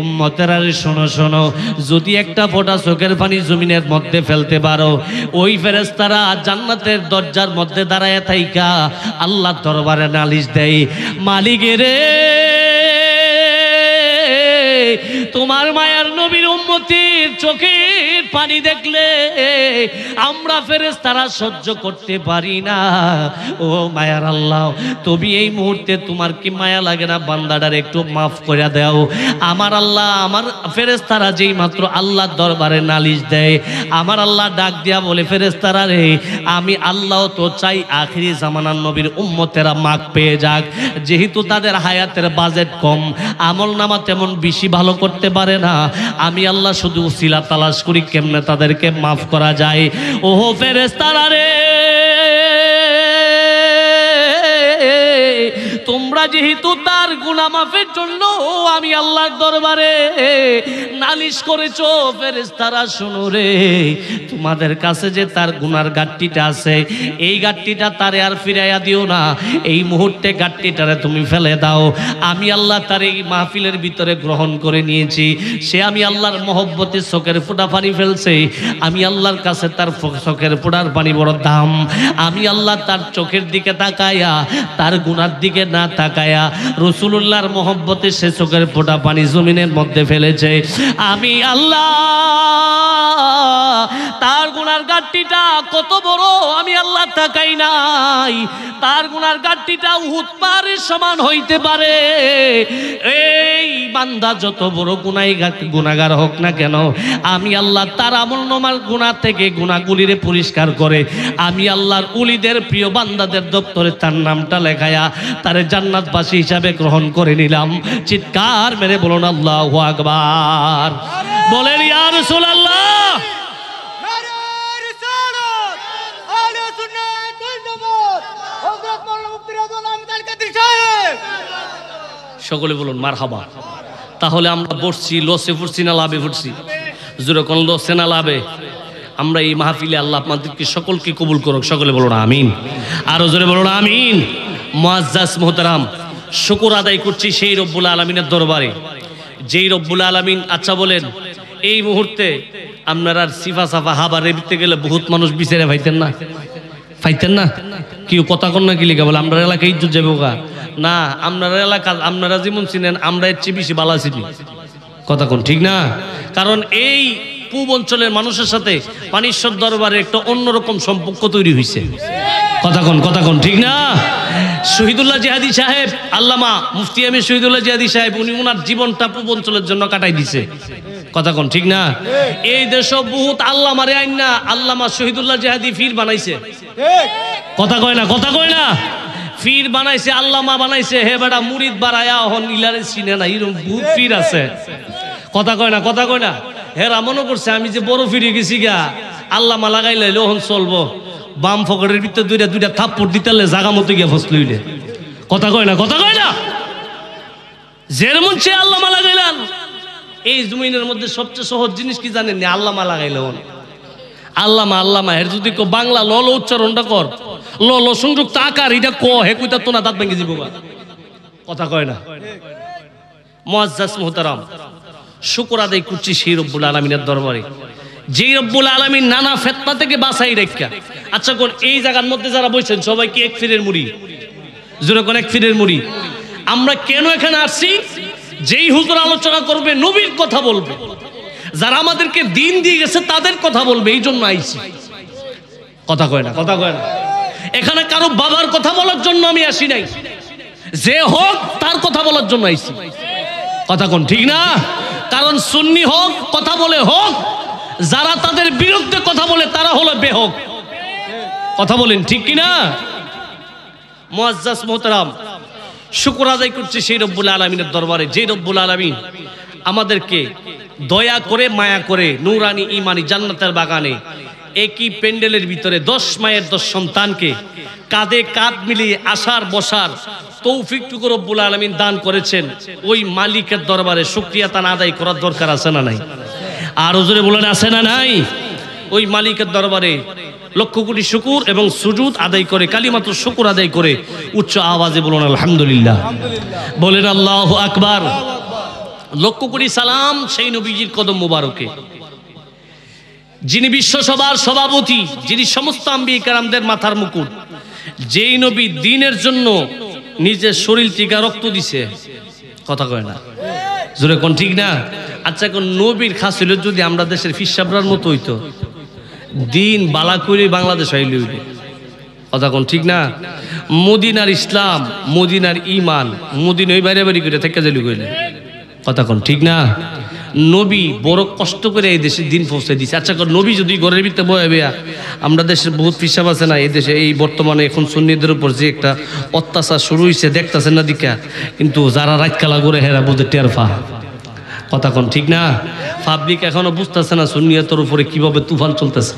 [SPEAKER 1] উম্মতেরা শোনো শোনো, যদি একটা ফোঁটা চোখের পানি জমিনের মধ্যে ফেলতে পারো, ওই ফেরেশতারা জান্নাতের দরজার মধ্যে দাঁড়ায় থাইকা আল্লাহর দরবারে নালিশ দেয়, মালিকের রে তোমার মায়ার নবীর উম্মতির চোখের পানি দেখলে আমরা ফেরেশতারা সহ্য করতে পারি না। ও মায়ার আল্লাহ তুমি এই মুহূর্তে তোমার কি মায়া লাগে না বান্দাটার একটু মাফ করে দাও। আমার আল্লাহ আমার ফেরেশতারা যেই মাত্র আল্লাহর দরবারে নালিশ দেয়, আমার আল্লাহ ডাক দিয়া বলে ফেরেশতারা রে আমি আল্লাহ তো চাই আখিরি জামানার নবীর উম্মতেরা মাফ পেয়ে যাক, যেহেতু তাদের হায়াতের বাজেট কম, আমল নামা তেমন বেশি ভালো করতে পারে না, আমি আল্লাহ শুধু উসিলা তালাশ করি কেমনে তাদেরকে মাফ করা যায়। ওহো ফেরেশতারা রে তোমরা যেহেতু তার গুনাহ মাফের জন্য আমি আল্লাহর দরবারে নালিশ করেছো, ফেরেশতারা শোনো রে তোমাদের কাছে যে তার গুনার গাট্টিটা আছে এই গাট্টিটা তারে আর ফিরাইয়া দিও না, এই মুহূর্তে গাট্টিটারে তুমি ফেলে দাও। আমি আল্লাহ তার এই মাহফিলের ভিতরে গ্রহণ করে নিয়েছি, সে আমি আল্লাহর মহব্বতে চোখের ফোঁটা পানি ফেলছে, আমি আল্লাহর কাছে তার চোখের ফোঁটার পানি বড় দাম। আমি আল্লাহ তার চোখের দিকে তাকায়া তার গুনার দিকে না তাকায়া রাসূলুল্লাহর মহব্বতে সে চোখের ফোঁটা পানি জমিনের মধ্যে ফেলেছে। আমি আল্লাহ তার গুনার গাট্টিটা কত বড় আমি আল্লাহ তাকাই নাই, তার গুনার গাট্টিটা উহুদ পাহাড়ের সমান হইতে পারে। এই বান্দা যত বড় গুনাহগার হোক না কেন আমি আল্লাহ তার আমলনামার গুনাহ থেকে গুনাহগুলিরে পরিষ্কার করে আমি আল্লাহর উলিদের প্রিয় বান্দাদের দপ্তরে তার নামটা লেখায়া তারে জান্নাতবাসী হিসাবে গ্রহণ করে নিলাম। চিৎকার মেরে বলুন আল্লাহু আকবার, বলেন ইয়া রাসূলুল্লাহ। সকলে বলুন মারহাবা। তাহলে আমরা বসছি লসে ফুটছি না লাভে ফুটছি? যেরকম লসে না লাভে আমরা এই মাহফিলে আল্লাহ আপনাদেরকে সকলকে কবুল করুক, সকলে বলুন আমিন, আরো জোরে বলুন আমিন। মুআজ্জাজ মুহতারাম, শুকর আদায় করছি সেই রব্বুল আলামিনের দরবারে, যেই রব্বুল আলামিন আচ্ছা বলেন এই মুহূর্তে আপনারা সিফা সাফা হাবা রেবিতে গেলে বহুত মানুষ বিচারে পাইতেন না, পাইতেন না? কেউ কথা কন না কি লিখা বলে আমরা এলাকায় ইজ্জত যাবো গা না, আপনারা এলাকা আপনারা যেমন চিনেন আমরা এর চেয়ে বেশি বালা চিনি, কথা কোন ঠিক না? কারণ এই পূব অঞ্চলের মানুষের সাথে পানিশ্বর দরবারে একটা অন্যরকম সম্পর্ক তৈরি হয়েছে, কথা কোন ঠিক না? শহীদুল্লাহ জিহাদি সাহেব, আল্লামা মুফতি আমির শহীদুল্লাহ জিহাদি সাহেব উনি ওনার জীবনটা পূব অঞ্চলের জন্য কাটাই দিছে, কথা কোন ঠিক না? এই দেশ বহুত আল্লামারে আইনা আল্লামা শহীদুল্লাহ জিহাদি ফির বানাইছে, কথা কয় না ফির বানাইছে আল্লামা বানাইছে হে বেটা মুরিদ বাড়ায়া হন ইলারে চিনে না এরকম বহুত ফির আছে কথা কয় না কথা কয় না হেরা মনে করছে আমি যে বড় ফিরে গেছি গা আল্লামা লাগাইলে হন চলবো বাম ফকরের ভিতরে দুইটা থাপ্পড় দিতালে জাগা মতো গিয়া ফসলইলে কথা কয় না কথা কয় না যেমন সে আল্লামা লাগাইলেন এই জমিনের মধ্যে সবচেয়ে সহজ জিনিস কি জানেন না আল্লামা লাগাইলেন আল্লামা আল্লামা এর যদি বাংলা ল ল উচ্চারণটা কর ল ল সংযুক্ত আকার এটা ক হে কইতা তো না দাঁত ভেঙে যাবো কথা কয় না মুআজ্জাজ মুহতারাম শুকর আদায় করছি সেই রব্বুল আলামিনের দরবারে যেই রব্বুল আলামিন নানা ফিতনা থেকে বাঁচাই রাখা আচ্ছা কোন এই জায়গার মধ্যে যারা বসেন সবাই কি এক ফিরের মুড়ি জোরে কোন এক ফিরের মুড়ি আমরা কেন এখানে আসছি যেই হুজুর আলোচনা করবে নবীর কথা বলবে যারা আমাদেরকে দিন দিয়ে গেছে তাদের কথা বলবে এই জন্য আইছি কথা কয় না কথা কয় না এখানে কারো বাবার কথা বলার জন্য আমি আসি নাই যে হোক তার কথা বলার জন্য আইছি কথা কোন ঠিক না কারণ সুন্নি হোক কথা বলে হোক যারা তাদের বিরুদ্ধে কথা বলে তারা হলো বেহক কথা বলেন ঠিক কি না মুআজ্জাজ মুহতারাম শুকর আদায় করছি সেই রব্বুল আলামিনের দরবারে যে রব্বুল আলামিন আমাদেরকে দয়া করে মায়া করে নূরানি ঈমানি জান্নাতের বাগানে একই প্যান্ডেলের ভিতরে 10 মায়ের 10 সন্তানকে কাঁধে কাঁধ মিলিয়ে আসার বসার তৌফিকটুকু রব্বুল আলামিন দান করেছেন ওই মালিকের দরবারে শুকরিয়া তান আদায় করার দরকার আছে না নাই আর হুজুরে বলেন আছে না নাই ওই মালিকের দরবারে লক্ষ কোটি শুকুর এবং সুজুদ আদায় করে কালিমাতু শুকুর আদায় করে উচ্চ আওয়াজে বলুন আলহামদুলিল্লাহ বলেন আল্লাহু আকবার লক্ষ কোটি সালাম সেই নবীজির কদম মোবারকে যিনি বিশ্বসভার সভাপতি যিনি সমস্ত আম্বিয়া কেরামদের মাথার মুকুট যেই নবী দ্বীনের জন্য নিজের শরীর থেকে রক্ত দিছে কথা কয় না জোরে কোন ঠিক না আচ্ছা কোন নবীর খাস হইল যদি আমরা দেশের ফিসাবরার মতো হইতো দিন বালা করে বাংলাদেশ হইলে হইলে কথা কোন ঠিক না মদিনার ইসলাম মদিনার ঈমান মদিনা ওই বাইরে বাড়ি করে থেকে যাইলে কইলে কথা কোন ঠিক না নবী বড় কষ্ট করে এই দেশে দিন পৌঁছে দিছে আচ্ছা নবী যদি ঘরের ভিতরে বয়ে বেয়া আমরা দেশের বহুত পিসাব আছে না এই দেশে এই বর্তমানে এখন সুন্নিদের উপর যে একটা অত্যাচার শুরু হয়েছে দেখতেছেন না দিকা কিন্তু যারা রাতকালা করে হেরা বুঝে টের ফা কথা কোন ঠিক না পাবলিক এখনো বুঝতেছে না সুন্নিয়তের উপরে কিভাবে তুফান চলতেছে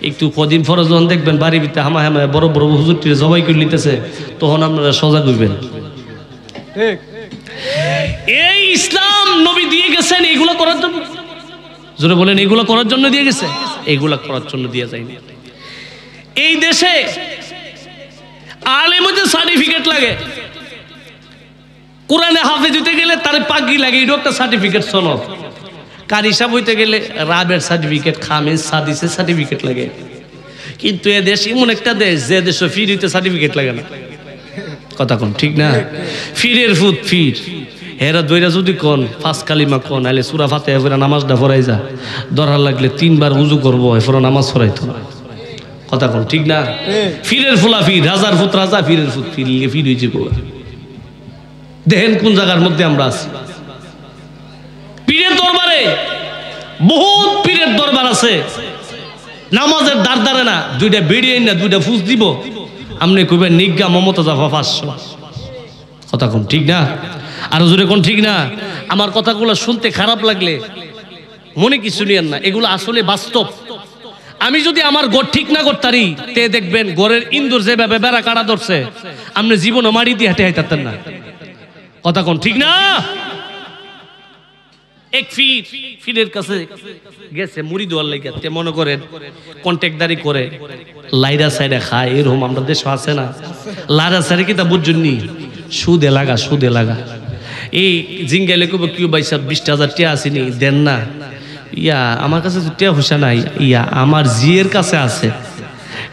[SPEAKER 1] একটু কদিন পরে যখন দেখবেন বাড়ির ভিতরে হামায় হামায় বড় বড় হুজুরটিরে জবাই করে নিতেছে তখন আপনারা সজাগ হইবেন ঠিক এই ইসলাম নবী দিয়ে গেছেন এগুলো করার জন্য জোরে বলেন এগুলো করার জন্য দিয়ে গেছে এগুলো করার জন্য দিয়ে যায়নি এই দেশে আলেমদের সার্টিফিকেট লাগে কোরআনে হাফেজ হইতে গেলে তার পাগড়ি লাগে এটা একটা সার্টিফিকেট সনদ কারি সাহেব হইতে গেলে রাবের সার্টিফিকেট খামেজ সাদিসের সার্টিফিকেট লাগে কিন্তু এ দেশ এমন একটা দেশ যে দেশে ফির হইতে সার্টিফিকেট লাগে না কথা কোন ঠিক না ফিরের ফুট ফির হেরা দইরা যদি কোন 5 কালিমা কোন আলে সূরা ফাতিহা পড়া নামাজটা পড়াই যা দরকার লাগলে 3 বার ওযু করব এরপর নামাজ পড়াইতো না কথা কোন ঠিক না ফিরের ফুলা ফির হাজার ফুট রাজা ফিরের ফুট ফির ফির হইছে গো দেখেন কোন জায়গার মধ্যে আমরা আছি পীরের দরবারে বহুত পীরের দরবার আছে নামাজের দাঁড় দাঁড়ে না দুইটা বেড়ি না দুইটা ফুস দিব আপনি কইবেন নিজ্ঞা মমতা জাফা 500 কথা কোন ঠিক না আর হুজুরে কোন ঠিক না আমার কথাগুলো শুনতে খারাপ লাগলে মনে কিছু নিয়েন না এগুলো আসলে বাস্তব আমি যদি আমার ঘর ঠিক না করতারি তে দেখবেন ঘরের ইন্দুর যেভাবে বেড়া কাটা ধরছে আপনি জীবনে মারি দিয়ে হেঁটে হাইতাতেন না কথা কোন ঠিক না এক ফিরের কাছে গেছে মুড়ি দোয়ার লেগে তে মনে করেন কন্ট্যাক্টদারি করে লাইরা সাইডা খায় এরকম আমরা দেশে আছে না লাইরা সাইডে কি তা বুঝুননি সুদে লাগা এই জিঙ্গাইলে কব কি ভাই সাহেব 20,000 টাকা আসেনি দেন না ইয়া আমার কাছে তো টাকা পয়সা নাই ইয়া আমার জিয়ের কাছে আছে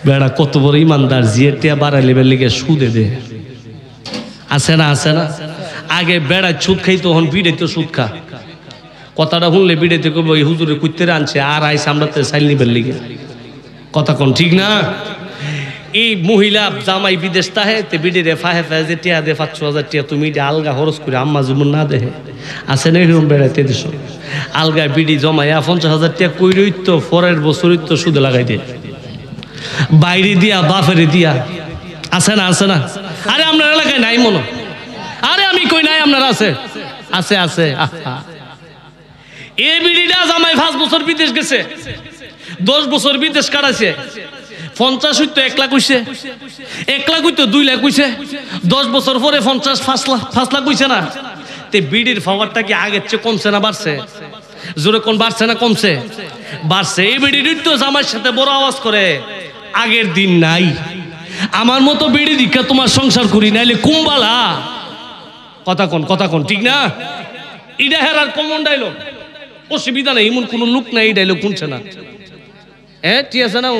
[SPEAKER 1] বেড়া কত বড় ইমানদার জিয়ের টাকা বাড়াইলে বেলিগে সুদে দে আছে না আগে বেড়া সুদ খাই তখন বিড়াইতো সুদ খা কথাটা শুনলে বিড়াইতে কব ওই হুজুরে কুত্তেরে আনছে আর আইসে আমরা তো সাইল নিবেন লিগে কথা কোন ঠিক না এই মহিলা জামাই বিদেশ তাহে তে বিড়িরে ফাহে ফাহে যে টিয়া দে 5,000 টাকা তুমি আলগা খরচ করে আম্মা যেমন না দেহে আছে না এরকম বেড়াইতে দেশ আলগা বিড়ি জমাইয়া 50,000 টাকা কই রইত পরের বছরই তো সুদে লাগাই দে বাইরে দিয়া বাফেরে দিয়া আছে না আরে আপনার এলাকায় নাই মনে, আরে আমি কই নাই, আপনার আছে আছে আছে। এই বিড়িটা জামাই 5 বছর বিদেশ গেছে, 10 বছর বিদেশ কাটাইছে, 50 হইতো 1 লাখ হইছে, 1 লাখ হইতো 2 লাখ হইছে, 10 বছর পরে 50 5 লাখ হইছে না। তে বিড়ির পাওয়ারটা কি আগের চেয়ে কমছে না বাড়ছে? জোরে কোন বাড়ছে না কমছে? বাড়ছে। এই বিড়ির তো জামাইয়ের সাথে বড় আওয়াজ করে, আগের দিন নাই। আমার মতো বিড়ি দীক্ষা তোমার সংসার করি নাইলে কুম্বালা। কথা কোন ঠিক না? এটা হেরার কমন ডায়লগ, অসুবিধা নেই, এমন কোন লোক নাই এই ডায়লগ শুনছে না। হ্যাঁ ঠিক আছে না,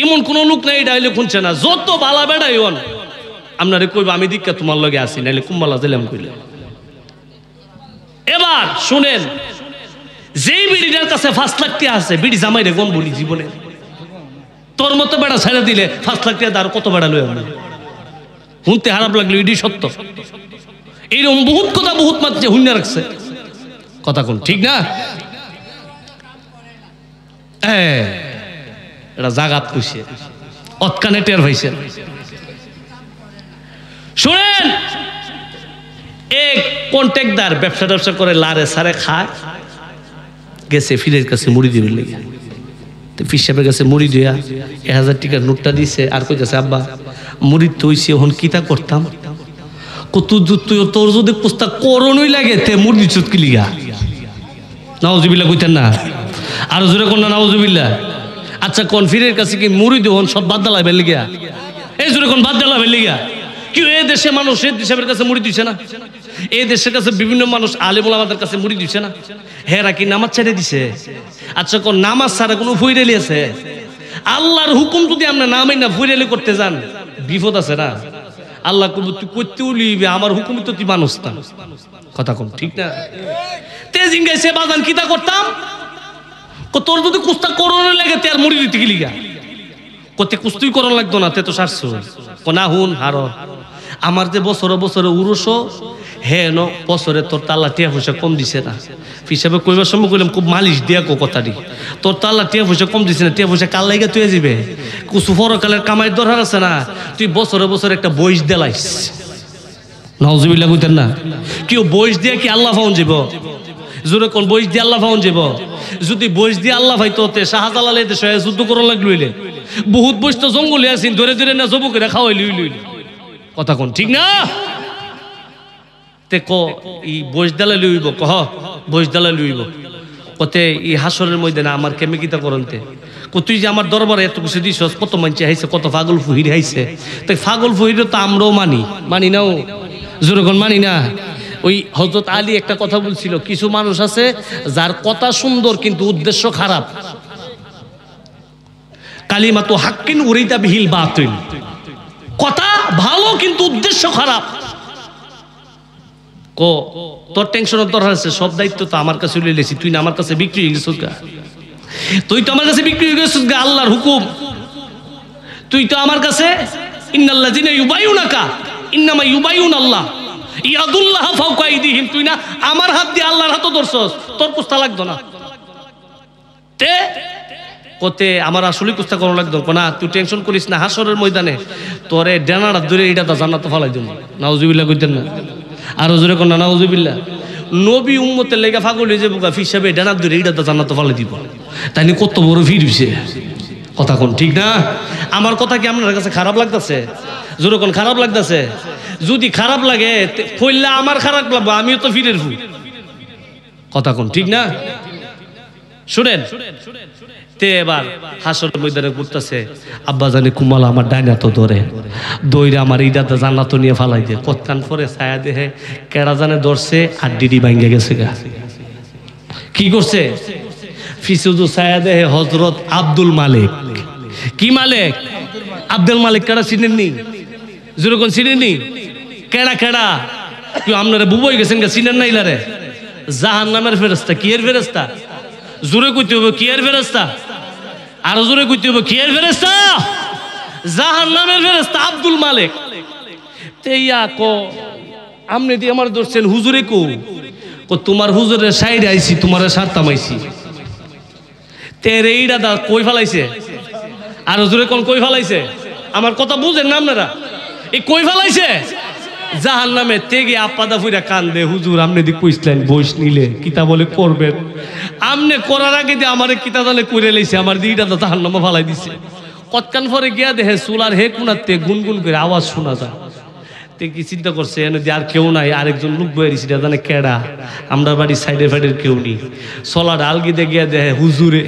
[SPEAKER 1] এমন কোন লোক নাই এই ডায়লগ শুনছে না। যত বালা বেড়াই হন আপনারে কইব আমি দীক্ষা তোমার লগে আসি নাইলে কুম্বালা দিলাম কইলে। এবার শুনেন, যেই বিড়িটার কাছে 5 লাখ টাকা আছে, বিড়ি জামাই রে গম বলি জীবনে তোর মতো বেড়া ছেড়ে দিলে 5 লাখ টাকা আর কত বেড়া লই আমরা শুনতে খারাপ লাগলো, এটি সত্য। এইরকম বহুত কথা বহুত মাত্রে হুন্যা রাখছে। কথা কোন ঠিক না? এটা জাগাত কইছে, অতকানে টের পাইছে। শুনেন, এক কন্ট্রাক্টদার ব্যবসা করে লারে সারে খায়, গেছে ফিরের কাছে মুড়ি দিবে লেগে, ফির সাহেবের কাছে মুড়ি দিয়া 1000 টাকার নোটটা দিছে, আর কইতেছে আব্বা মুড়ি তো হইছে, এখন কিতা করতাম? কত তোর যদি পুস্তা করণই লাগে তে মুড়ি দিচ্ছ কি লিগা? নাউজুবিল্লাহ কইতেন না? আরো জোরে কোন না নাউজুবিল্লাহ? আচ্ছা কোন ফিরের কাছে কি মুড়ি দেওয়ান সব বাদ দালাবে লিগা? এই জোরে কোন বাদ দালাবে লিগা? কি এই দেশে মানুষ এই হিসাবের কাছে মুড়ি দিচ্ছে না? এই দেশের কাছে বিভিন্ন মানুষ আলেম ওলামাদের কাছে মুড়ি দিচ্ছে না? হেরা কি নামাজ ছেড়ে দিছে? আচ্ছা কোন নামাজ ছাড়া কোনো ফুইরেলি আছে? আল্লাহর হুকুম যদি আমরা না মাইনা ফুইরেলি করতে যান বিপদ আছে না? আল্লাহ কবু তুই করতে উলিবে, আমার হুকুমই তো তুই মানুষ না। কথা কম ঠিক না? তেজিং গাইছে বাজান কিতা করতাম? তোর যদি কুস্তা করোনা লাগে তে আর মুড়ি দিতে গেলি গা, কতে কুস্তুই করণ লাগতো না, তে তো সারছো কোনা হুন হার। আমার যে বছরে বছরে উরুষ হে ন বছরে তোর তাল্লা টিয়া পয়সা কম দিছে না। হিসাবে কইবার সময় কইলাম খুব মালিশ দিয়া কথা দি, তোর তাল্লা টিয়া পয়সা কম দিছে না, টিয়া পয়সা কাল লাইগা তুই যাবে, কুসু পরকালের কামাই দরকার আছে না, তুই বছরে বছরে একটা বয়স দেলাইস। নাউজুবিল্লাহ কইতেন না? কেউ বয়স দিয়ে কি আল্লাহ পাউন যাব? জোরে কোন বয়স দিয়ে আল্লাহ পাউন যাব? যদি বয়স দিয়ে আল্লাহ পাইতো তে শাহজালাল এই দেশে যুদ্ধ করার লাগলইলে বহুত বয়স তো জঙ্গলে আছেন, ধরে ধরে না জব করে খাওয়াই লইল। কথা কোন ঠিক না? তে ক ই বয়স দালা লইব, কহ বয়স দালা লইব, কতে ই হাসরের ময়দানে আমার কেমে কিতা করতে, তুই যে আমার দরবারে এত কিছু দিস, কত মানছে হাইছে, কত পাগল ফুহির হাইছে, তাই পাগল ফুহির তো আমরাও মানি নাও, জোরকন মানি না। ওই হযরত আলী একটা কথা বলছিল, কিছু মানুষ আছে যার কথা সুন্দর কিন্তু উদ্দেশ্য খারাপ। কালিমাতু হাক্কিন উরিদা বিহিল বাতিল, কথা ভালো কিন্তু উদ্দেশ্য খারাপ। কো তোর টেনশনের দরকার আছে, সব দায়িত্ব তো আমার কাছে লইলেছি, তুই না আমার কাছে বিক্রি হয়ে গেছিস গা, তুই তো আমার কাছে বিক্রি হয়ে গেছিস গা, আল্লাহর হুকুম তুই তো আমার কাছে। ইন্নাল্লাযিনা ইউবাইউনাকা ইন্নামা ইউবাইউনাল্লাহ ইয়াদুল্লাহ ফাওকা আইদিহিম, তুই না আমার হাত দিয়ে আল্লাহর হাতও ধরছস, তোর কুস্তা লাগতো না। তে কতে আমার আসলে কুস্তা করা লাগতো না, তুই টেনশন করিস না, হাসরের ময়দানে তোরে ডানাটা ধরে এটা তো জান্নাতে ফলাই দেব। নাউজুবিল্লাহ কইতেন না? আরো জোরে কোন না নাউজুবিল্লাহ? নবী উম্মতের লেগে পাগল হয়ে যাবো, ফির সাহেব ডানা ধরে এটা তো জান্নাতে ফলাই দিব, তাই নিয়ে কত বড় ভিড় হইছে। কথা কোন ঠিক না? আমার কথা কি আপনার কাছে খারাপ লাগতেছে? জোরে কোন খারাপ লাগতেছে? যদি খারাপ লাগে ফইল্লা আমার খারাপ লাগবে, আমিও তো ফিরের ফুল। কথা কোন ঠিক না? শুনেন, তে এবার হাসর ময়দানে ঘুরতেছে, আব্বা জানে কুমালা আমার ডাইনা তো ধরে দইরা আমার ইডাতে জান্নাত নিয়ে ফালাই দিয়ে, কতক্ষণ পরে ছায়া দেহে কেড়া জানে ধরছে আর ডিডি ভাঙ্গে গেছে গা। কি করছে? ফিসুদু ছায়া দেহে হযরত আব্দুল মালিক। কি মালিক? আব্দুল মালিক। কেডা চিনেননি? যেরকম চিনেননি? কেডা কেডা? কেউ আপনারা বুবই গেছেন গা, চিনেন না ইলারে? জাহান্নামের ফেরেশতা। কি এর ফেরেশতা? জোরে কইতে হবে কি এর ফেরেশতা? আরো জোরে কইতে হবে কি এর ফেরেশতা? জাহান্নামের ফেরেশতা আব্দুল মালিক। তেইয়া কো আমনে দি আমার ধরছেন হুজুরে কো তোমার হুজুরের সাইডে আইছি, তোমারে সারতাম আইছি। তেরে এইডা দা কই ফেলাইছে? আরো জোরে কোন কই ফেলাইছে? আমার কথা বুঝেন না আপনারা? এই কই ফেলাইছে জাহান্নামে তেগে আপাদা ফুইরা কান্দে হুজুর আমনে দি কইছিলেন বইস নিলে কিতা বলে করবেন আমনে করার আগে যে আমারে কিতা দলে কইরে লইছে আমার দিটা তো জাহান্নামে ফালাই দিছে কতক্ষণ পরে গিয়া দেখে চুলার হে কোনাতে গুনগুন করে আওয়াজ শোনা যায় তে কি চিন্তা করছে এনে যে আর কেউ নাই আরেকজন লোক বইয়ারি সেটা জানে কেডা আমরা বাড়ি সাইডে ফাইডের কেউ নেই চলা ডালগিতে গিয়া দেখে হুজুরে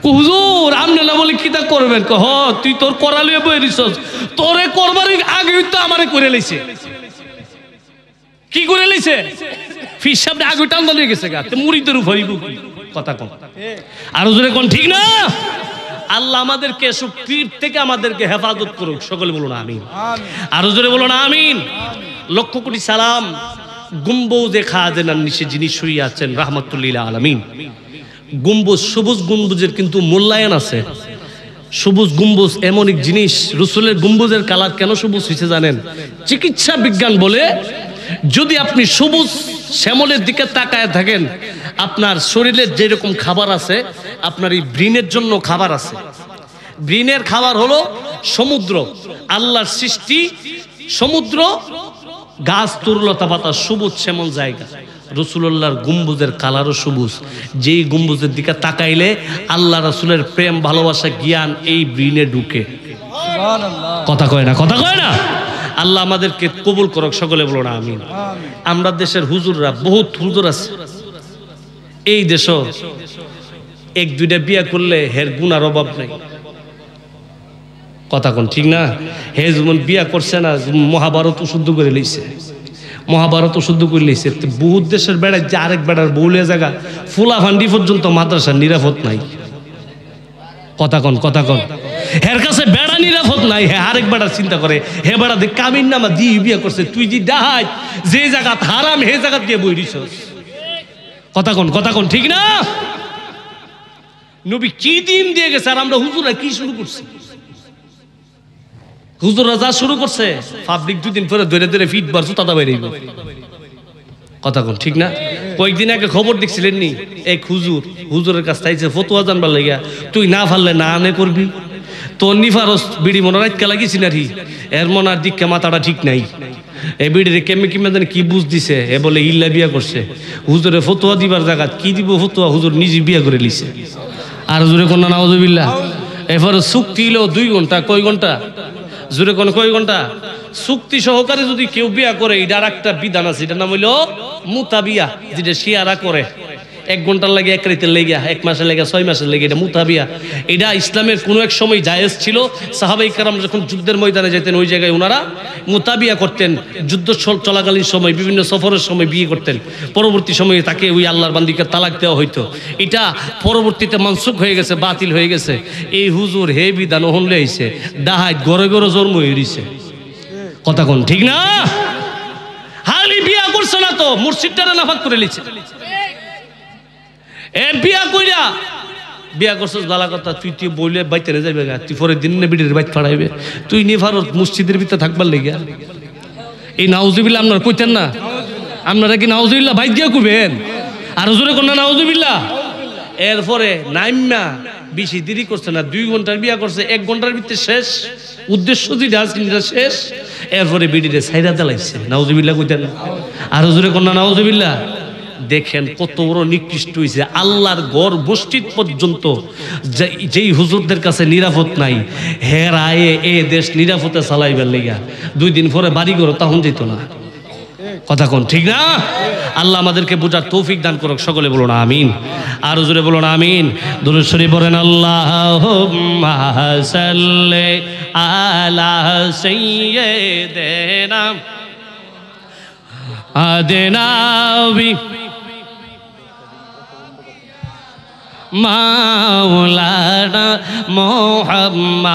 [SPEAKER 1] হুজুর আমনে না বলে কিতা করবেন হ তুই তোর করালিয়ে বইয়ারিছস তোরে করবার আগে তো আমারে করে লইছে কি করে লইছে ফিস সাহেব আগে টান দলে গেছে গা মুড়িদের উপরিব কথা কম আর হুজুরে কোন ঠিক না আল্লাহ আমাদেরকে এসব পীর থেকে আমাদেরকে হেফাজত করুক সকলে বলুন আমিন আর হুজুরে বলুন আমিন লক্ষ কোটি সালাম গম্বুজে খাজানার নিচে যিনি শুয়ে আছেন রাহমাতুল্লিল আলামিন গম্বুজ সবুজ গম্বুজের কিন্তু মূল্যায়ন আছে সবুজ গম্বুজ এমন এক জিনিস রাসূলের গম্বুজের কালার কেন সবুজ হয়েছে জানেন চিকিৎসা বিজ্ঞান বলে যদি আপনি সবুজ শ্যামলের দিকে তাকায় থাকেন আপনার শরীরের যেরকম খাবার আছে আপনার এই ব্রেনের জন্য খাবার আছে ব্রেনের খাবার হলো সমুদ্র আল্লাহর সৃষ্টি সমুদ্র গাছ তরুলতা পাতা সবুজ শ্যামল জায়গা রাসূলুল্লাহর গম্বুজের কালারও সবুজ যেই গম্বুজের দিকে তাকাইলে আল্লাহ রাসূলের প্রেম ভালোবাসা জ্ঞান এই ব্রেনে ঢুকে সুবহানাল্লাহ কথা কয় না আল্লাহ আমাদেরকে কবুল করুক সকলে বলো না আমিন আমরা দেশের হুজুররা বহুত হুজুর আছে এই দেশ এক দুইটা বিয়া করলে হের গুনার অভাব নাই কথা কোন ঠিক না হে যেমন বিয়া করছে না মহাভারত শুদ্ধ করে লইছে মহাভারত শুদ্ধ করে লইছে বহুত দেশের বেড়ায় যে আরেক বেড়ার বউলিয়া জায়গা ফুলা ফান্ডি পর্যন্ত মাদ্রাসার নিরাপদ নাই কথা কন হের কাছে বেড়া নিরাপদ নাই হে আরেক বেড়া চিন্তা করে হে বেড়া দেখ কামিন নামা দিয়ে বিয়া করছে তুই যে ডাহাই যে জায়গা হারাম হে জায়গা দিয়ে বই দিছস কথা কোন ঠিক না নবী কি দিন দিয়ে গেছে আর আমরা হুজুরা কি শুরু করছি হুজুররা যা শুরু করছে পাবলিক দুদিন পরে ধরে ধরে ফিট বাড়ছো তাতা বাইরেইব কথা কোন ঠিক না কয়েকদিন আগে খবর দেখছিলেন নি এক হুজুরের কাছ থেকে ফতোয়া জানবার লাগিয়া তুই না পারলে না আনে করবি তোর নিফারস বিড়ি মনে রাখতে লাগিয়েছি নাকি এর মনার দিককে মাথাটা ঠিক নাই এই বিড়িরে কেমে জানি কি বুঝ দিছে এ বলে ইল্লা বিয়া করছে হুজুরে ফতোয়া দিবার জায়গা কি দিব ফতোয়া হুজুর নিজে বিয়া করে লিছে আর হুজুরে কোন নাউজুবিল্লাহ এরপরে চুক্তি হলো 2 ঘন্টা কয় ঘন্টা জুড়ে কোন কয় ঘন্টা চুক্তি সহকারে যদি কেউ বিয়া করে এটার একটা বিধান আছে এটার নাম হইলো মুতাবিয়া যেটা শিয়ারা করে 1 ঘন্টার লাগে 1 রাতের লেগে 1 মাসের লেগে 6 মাসের লেগে এটা মুতাবিয়া এটা ইসলামের কোনো এক সময় জায়েজ ছিল সাহাবায়ে কেরাম যখন যুদ্ধের ময়দানে যেতেন ওই জায়গায় ওনারা মুতাবিয়া করতেন যুদ্ধ চলাকালীন সময় বিভিন্ন সফরের সময় বিয়ে করতেন পরবর্তী সময়ে তাকে ওই আল্লাহর বান্দিকে তালাক দেওয়া হইতো এটা পরবর্তীতে মানসুখ হয়ে গেছে বাতিল হয়ে গেছে এই হুজুর হে বিধান হলে আইছে ডাহাত গড়ে গড়ে জন্ম হইছে কথা কোন ঠিক না হালি বিয়া করছে না তো মুর্শিদটারে নাফাক করে লিছে এর বিয়া কইরা বিয়া করছস বালা কথা তুই বইলে বাইতে রে যাইবে তুই পরের দিন বিড়ির বাইত ফাড়াইবে তুই নিফারত মসজিদের ভিতরে থাকবার লাগিয়া এই নাউজুবিল্লাহ আপনারা কইতেন না আপনারা কি নাউজুবিল্লাহ বাইত দিয়া কইবেন আর হুজুরে কোন নাউজুবিল্লাহ এরপরে নাইম্মা বেশি দেরি করছে না 2 ঘন্টার বিয়া করছে 1 ঘন্টার ভিতরে শেষ উদ্দেশ্য যেটা শেষ এরপরে বিড়িরে ছাইরা দেলাইছে নাউজুবিল্লাহ কইতেন না আর হুজুরে কোন নাউজুবিল্লাহ দেখেন কত বড় নিকৃষ্ট হয়েছে আল্লাহর ঘর মসজিদ পর্যন্ত যেই হুজুরদের কাছে নিরাপদ নাই হের আয়ে এ দেশ নিরাপদে চালাইবার লেগা 2 দিন পরে বাড়ি ঘর তখন যেত না কথা কোন ঠিক না আল্লাহ আমাদেরকে বোঝার তৌফিক দান করুক সকলে বলুন আমিন আর হুজুরে বলুন আমিন দুরূদ শরীফ পড়েন আল্লাহুম্মা সাল্লি আলা সাইয়্যিদিনা আদনাবি মাওলানা মুহাম্মদ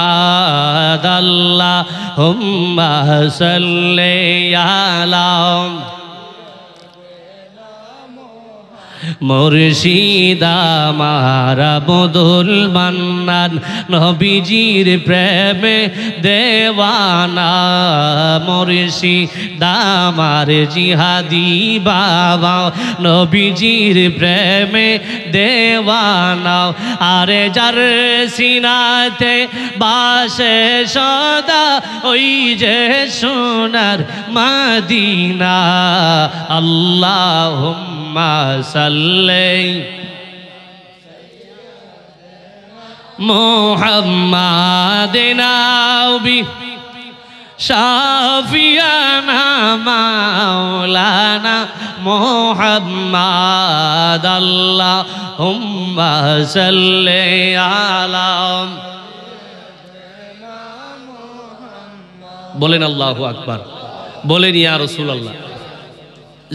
[SPEAKER 1] আল্লাহুম্মা সাল্লি আলা মুর্শিদ আমার আব্দুল মান্নান নবীজির প্রেমে দেওয়ানা মুর্শিদ আমার জিহাদি বাবা নবীজির প্রেমে দেওয়ানা আরে যার সিনাতে বাসে সদা ওই যে সোনার মদিনা আল্লাহুম্মা সাল্লি মুহাম্মাদিনা বি শাফিয়ানা মাওলানা মুহাম্মাদ আল্লাহুম্মা সাল্লি আলা বলেন আল্লাহু আকবার বলেন ইয়া রাসূলুল্লাহ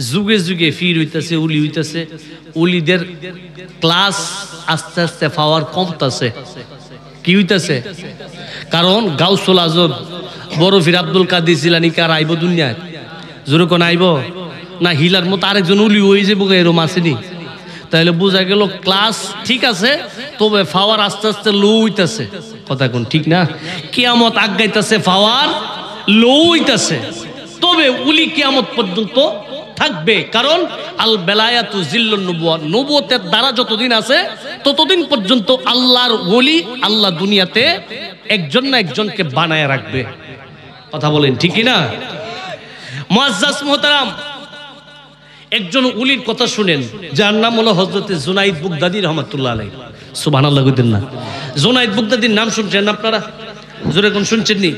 [SPEAKER 1] যুগে যুগে ফির হইতাছে উলি হইতাছে উলিদের ক্লাস আস্তে আস্তে পাওয়ার কমতাছে কি হইতাছে কারণ গাউসুল আজম বড় ফির আব্দুল কাদের জিলানী কার আইব দুনিয়ায় জোরে কোন আইব না হিলার মতো আরেকজন উলি হয়ে যাবো এরকম আসেনি তাহলে বোঝা গেল ক্লাস ঠিক আছে তবে পাওয়ার আস্তে আস্তে লো হইতাছে কথা কোন ঠিক না কিয়ামত আগাইতাছে পাওয়ার লো হইতাছে তবে উলি কিয়ামত পর্যন্ত থাকবে কারণ আল বেলায়াতু জিল্লুন নবুয়া নবুয়তের দ্বারা যতদিন আছে ততদিন পর্যন্ত আল্লাহর ওলি আল্লাহ দুনিয়াতে একজন না একজনকে বানায় রাখবে কথা বলেন ঠিক কি না মুআজ্জাজ মুহতারাম একজন উলির কথা শুনেন যার নাম হলো হযরতে জুনাইদ বুগদাদি রাহমাতুল্লাহ আলাইহি সুবহানাল্লাহ কইতেন না জুনাইদ বুগদাদির নাম শুনছেন আপনারা জোরে কোন শুনছেন নি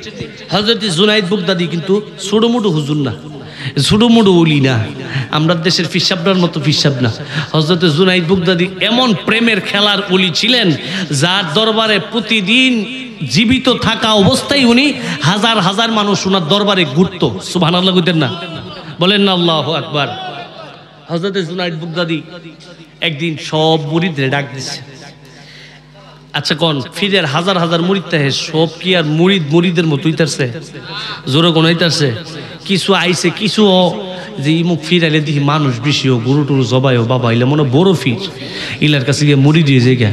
[SPEAKER 1] হযরতে জুনাইদ বুগদাদি কিন্তু ছোটমোটো হুজুর না ছোটমোটো উলি না আমরা দেশের ফিসাবরার মতো ফিসাব না হযরতে জুনাইদ বুগদাদি এমন প্রেমের খেলার উলি ছিলেন যার দরবারে প্রতিদিন জীবিত থাকা অবস্থায় উনি হাজার হাজার মানুষ ওনার দরবারে ঘুরতো সুবহানাল্লাহ কইতেন না বলেন না আল্লাহু আকবার হযরতে জুনাইদ বুগদাদি একদিন সব মুরিদদের ডাক দিচ্ছে আচ্ছা কোন ফিরের হাজার হাজার মুরিদ তাহে সব কি আর মুরিদের মতো হইতাছে জোরে কোন হইতাছে কিছু আইছে কিছু যে ইমুক ফির আইলে দেখি মানুষ বেশিও গরু টুরু জবাইও বাবা ইলে মনে বড় ফির ইলার কাছে গিয়ে মুড়ি দিয়ে যে গা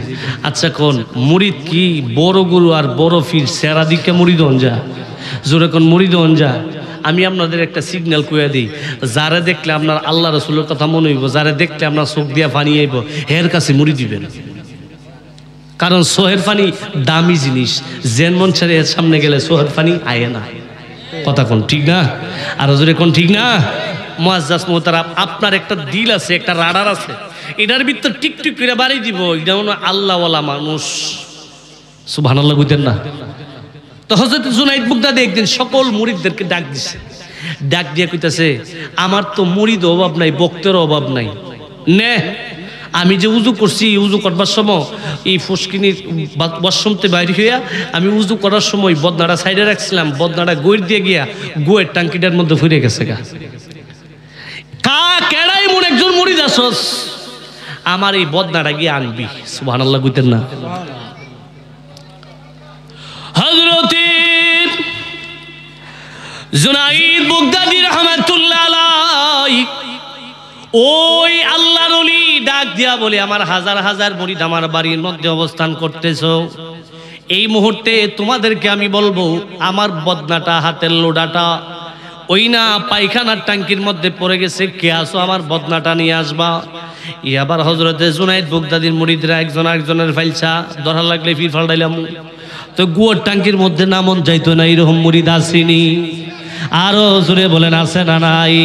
[SPEAKER 1] আচ্ছা কোন মুড়িদ কি বড় গরু আর বড় ফির সেরা দিকে মুড়ি দন যা জোরে কোন মুড়ি দন যা আমি আপনাদের একটা সিগন্যাল কইয়া দিই যারা দেখলে আপনার আল্লাহ রাসূলের কথা মনে হইব যারা দেখলে আপনার চোখ দিয়া পানি আইব এর কাছে মুড়ি দিবেন কারণ সোহের পানি দামি জিনিস জেন মন ছেড়ে এর সামনে গেলে সোহের পানি আয় না কথা কোন ঠিক না আর জোরে কোন ঠিক না মুআজ্জাজ মুহতারাম আপনার একটা দিল আছে একটা রাডার আছে এটার ভিতর টিকটিক করে বাড়ি দিব এটা হলো আল্লাহওয়ালা মানুষ সুবহানাল্লাহ কইতেন না তো হযরত জুনাইদ বুগদাদি একদিন সকল মুরিদদেরকে ডাক দিছে ডাক দিয়ে কইতাছে আমার তো মুরিদ অভাব নাই বক্তের অভাব নাই নে আমি যে উজু করছি উজু করবার সময় এই ফুসকিনির বসমতে বাইরে হইয়া আমি উজু করার সময় বদনাটা সাইডে রাখছিলাম বদনাটা গৈর দিয়ে গিয়া গোয়ের টাঙ্কিটার মধ্যে ফিরে গেছে গা কা কেডাই মন একজন মুরিদ আসস আমার এই বদনাটা গিয়ে আনবি সুবহানাল্লাহ কইতেন না হযরতে জুনাইদ বুগদাদি রাহমাতুল্লাহ আলাইহি ওই আল্লাহর ওলি ডাক দিয়া বলে আমার হাজার হাজার মুরিদ আমার বাড়ির মধ্যে অবস্থান করতেছো এই মুহূর্তে তোমাদেরকে আমি বলবো আমার বদনাটা হাতের লোডাটা ওই না পায়খানার ট্যাঙ্কির মধ্যে পড়ে গেছে কে আসো আমার বদনাটা নিয়ে আসবা আবার হযরতে জুনাইদ বুগদাদির মুরিদরা একজন আরেকজনের ফাইলছা ধরা লাগলে ফির ফালডাইলাম তো গুয়ার ট্যাঙ্কির মধ্যে নামন যাইতো না এরকম মুরিদ আসেনি আরো জোরে বলেন আছে না নাই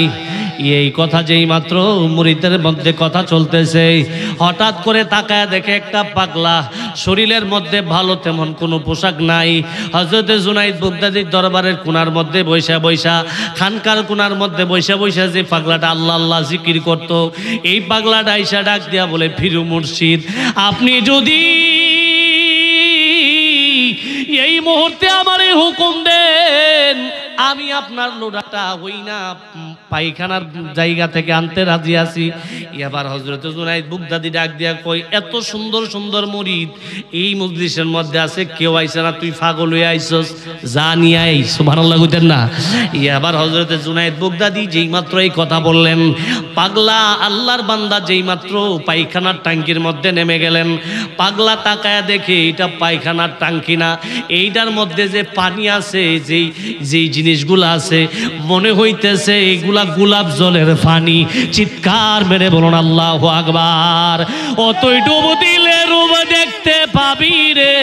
[SPEAKER 1] এই কথা যেই মাত্র মুরিদের মধ্যে কথা চলতেছে হঠাৎ করে তাকায় দেখে একটা পাগলা শরীরের মধ্যে ভালো তেমন কোনো পোশাক নাই হযরতে জুনাইদ বুগদাদির দরবারের কোণার মধ্যে বৈশা বৈশা খানকার কোণার মধ্যে বৈশা বৈশা যে পাগলাটা আল্লাহ আল্লাহ জিকির করত এই পাগলাটা আইসা ডাক দিয়া বলে ফিরু মুর্শিদ আপনি যদি এই মুহূর্তে আমারে হুকুম দেন আমি আপনার লোডাটা হই না পায়খানার জায়গা থেকে আনতে রাজি আছি এবার হযরত জুনাইদ বুগদাদি ডাক দিয়া কই এত সুন্দর সুন্দর মুরিদ এই মজলিসের মধ্যে আছে কেউ আইছে না তুই পাগল হয়ে আইছস যা নিয়ে আই সুবহানাল্লাহ কইতেন না এবার হযরত জুনাইদ বুগদাদি যেই মাত্র এই কথা বললেন পাগলা আল্লাহর বান্দা যেই মাত্র পায়খানার ট্যাঙ্কির মধ্যে নেমে গেলেন পাগলা তাকায়া দেখে এটা পায়খানার ট্যাঙ্কি না এইটার মধ্যে যে পানি আছে যেই জিনিসগুলো আছে মনে হইতেছে এগুলা গোলাপ জলের পানি। চিৎকার মেরে বলুন আল্লাহু আকবার। ও তুই ডুব দিলে রূপ দেখতে পাবি রে,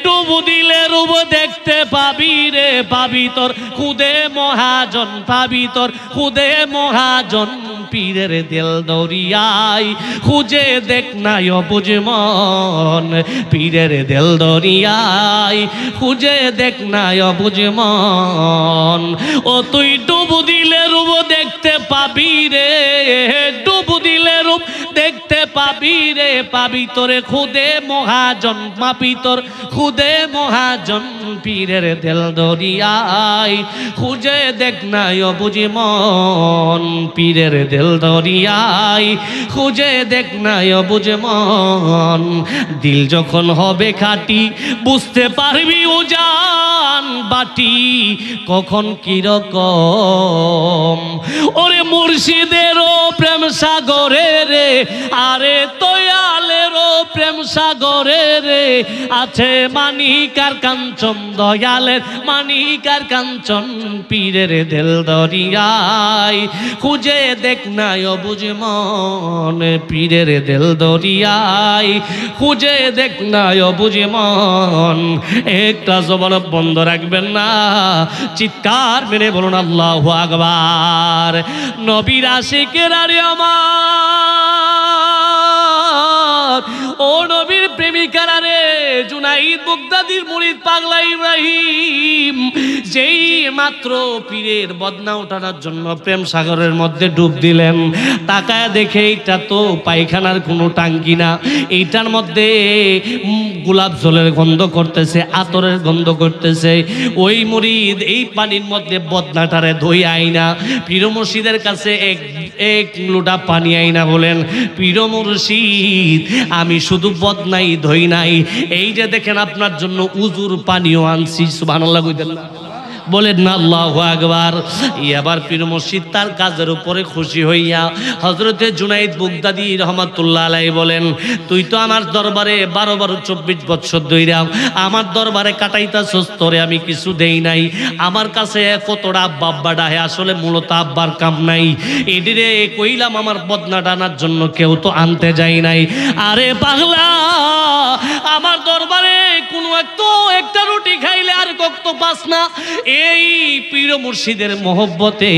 [SPEAKER 1] ডুব দিলে রূপ দেখতে পাবি রে, পাবি তোর খুদে মহাজন, পাবি তোর খুদে মহাজন। পীরের দিল দরিয়ায় খুঁজে দেখ না অবুঝ মন, পীরের দিল দরিয়ায় খুঁজে দেখ না অবুঝ মন। ও তুই ডুব দিলে রূপ দেখতে পাবি রে, ডুব দিলে রূপ দেখতে পাবি রে, পাবি তোরে খুদে মহাজন, পাবি তোর খুদে মহাজন। পীরের দিল দরিয়ায় খুঁজে দেখ না অবুঝ মন, পীরের দিল দরিয়ায় খুঁজে দেখ না অবুঝ মন। দিল যখন হবে খাঁটি বুঝতে পারবি উজান বাটি কখন কিরকম। ওরে মুর্শিদেরও প্রেম সাগরে রে, আরে দয়ালেরও প্রেম সাগরে রে, আছে মানিকার কাঞ্চন, দয়ালের মানিকার কাঞ্চন। পীরের দিল দরিয়ায় খুঁজে দেখ না অবুঝ মন, পীরের দিল দরিয়ায় খুঁজে দেখ না অবুঝ মন। একটা জবান বন্ধ রাখবেন না, চিৎকার মেরে বলুন আল্লাহু আকবার। নবীর আশিকেরা রে আমার, ও নবীর প্রেমিকারা রে, জুনাইদ বাগদাদির মুরিদ পাগলা ইব্রাহিম যেই মাত্র পীরের বদনা ওঠানোর জন্য প্রেম সাগরের মধ্যে ডুব দিলেন, তাকায় দেখে এইটা তো পায়খানার কোনো টাঙ্কি না, এইটার মধ্যে গোলাপ জলের গন্ধ করতেছে, আতরের গন্ধ করতেছে। ওই মুরিদ এই পানির মধ্যে বদনাটারে ধুই আইনা পীর মুর্শিদের কাছে এক লোটা পানি আইনা বলেন, পীর মুর্শিদ আমি শুধু বদনাই ধুই নাই, এই যে দেখেন আপনার জন্য উজুর পানিও আনছি। সুবহানাল্লাহ কইতেন না? বলেন না আল্লাহু আকবার। এবার পীর মুর্শিদ তার কাজের উপরে খুশি হইয়া হযরতে জুনাইদ বাগদাদী রহমাতুল্লাহ আলাইহি বলেন, তুই তো আমার দরবারে 12-24 বছর ধইরা আমার দরবারে কাটাইতাছস, তোরে আমি কিছু দেই নাই, আমার কাছে কতটা আব্বা আব্বা ডাহে, আসলে মূলত আব্বার কাম নাই, এডিরে কইলাম আমার বদনা টানার জন্য, কেউ তো আনতে যাই নাই। আরে পাগলা, আমার দরবারে কোনো একটা রুটি খাইলে আর কত পাস না, এই পীর মুর্শিদের মহব্বতে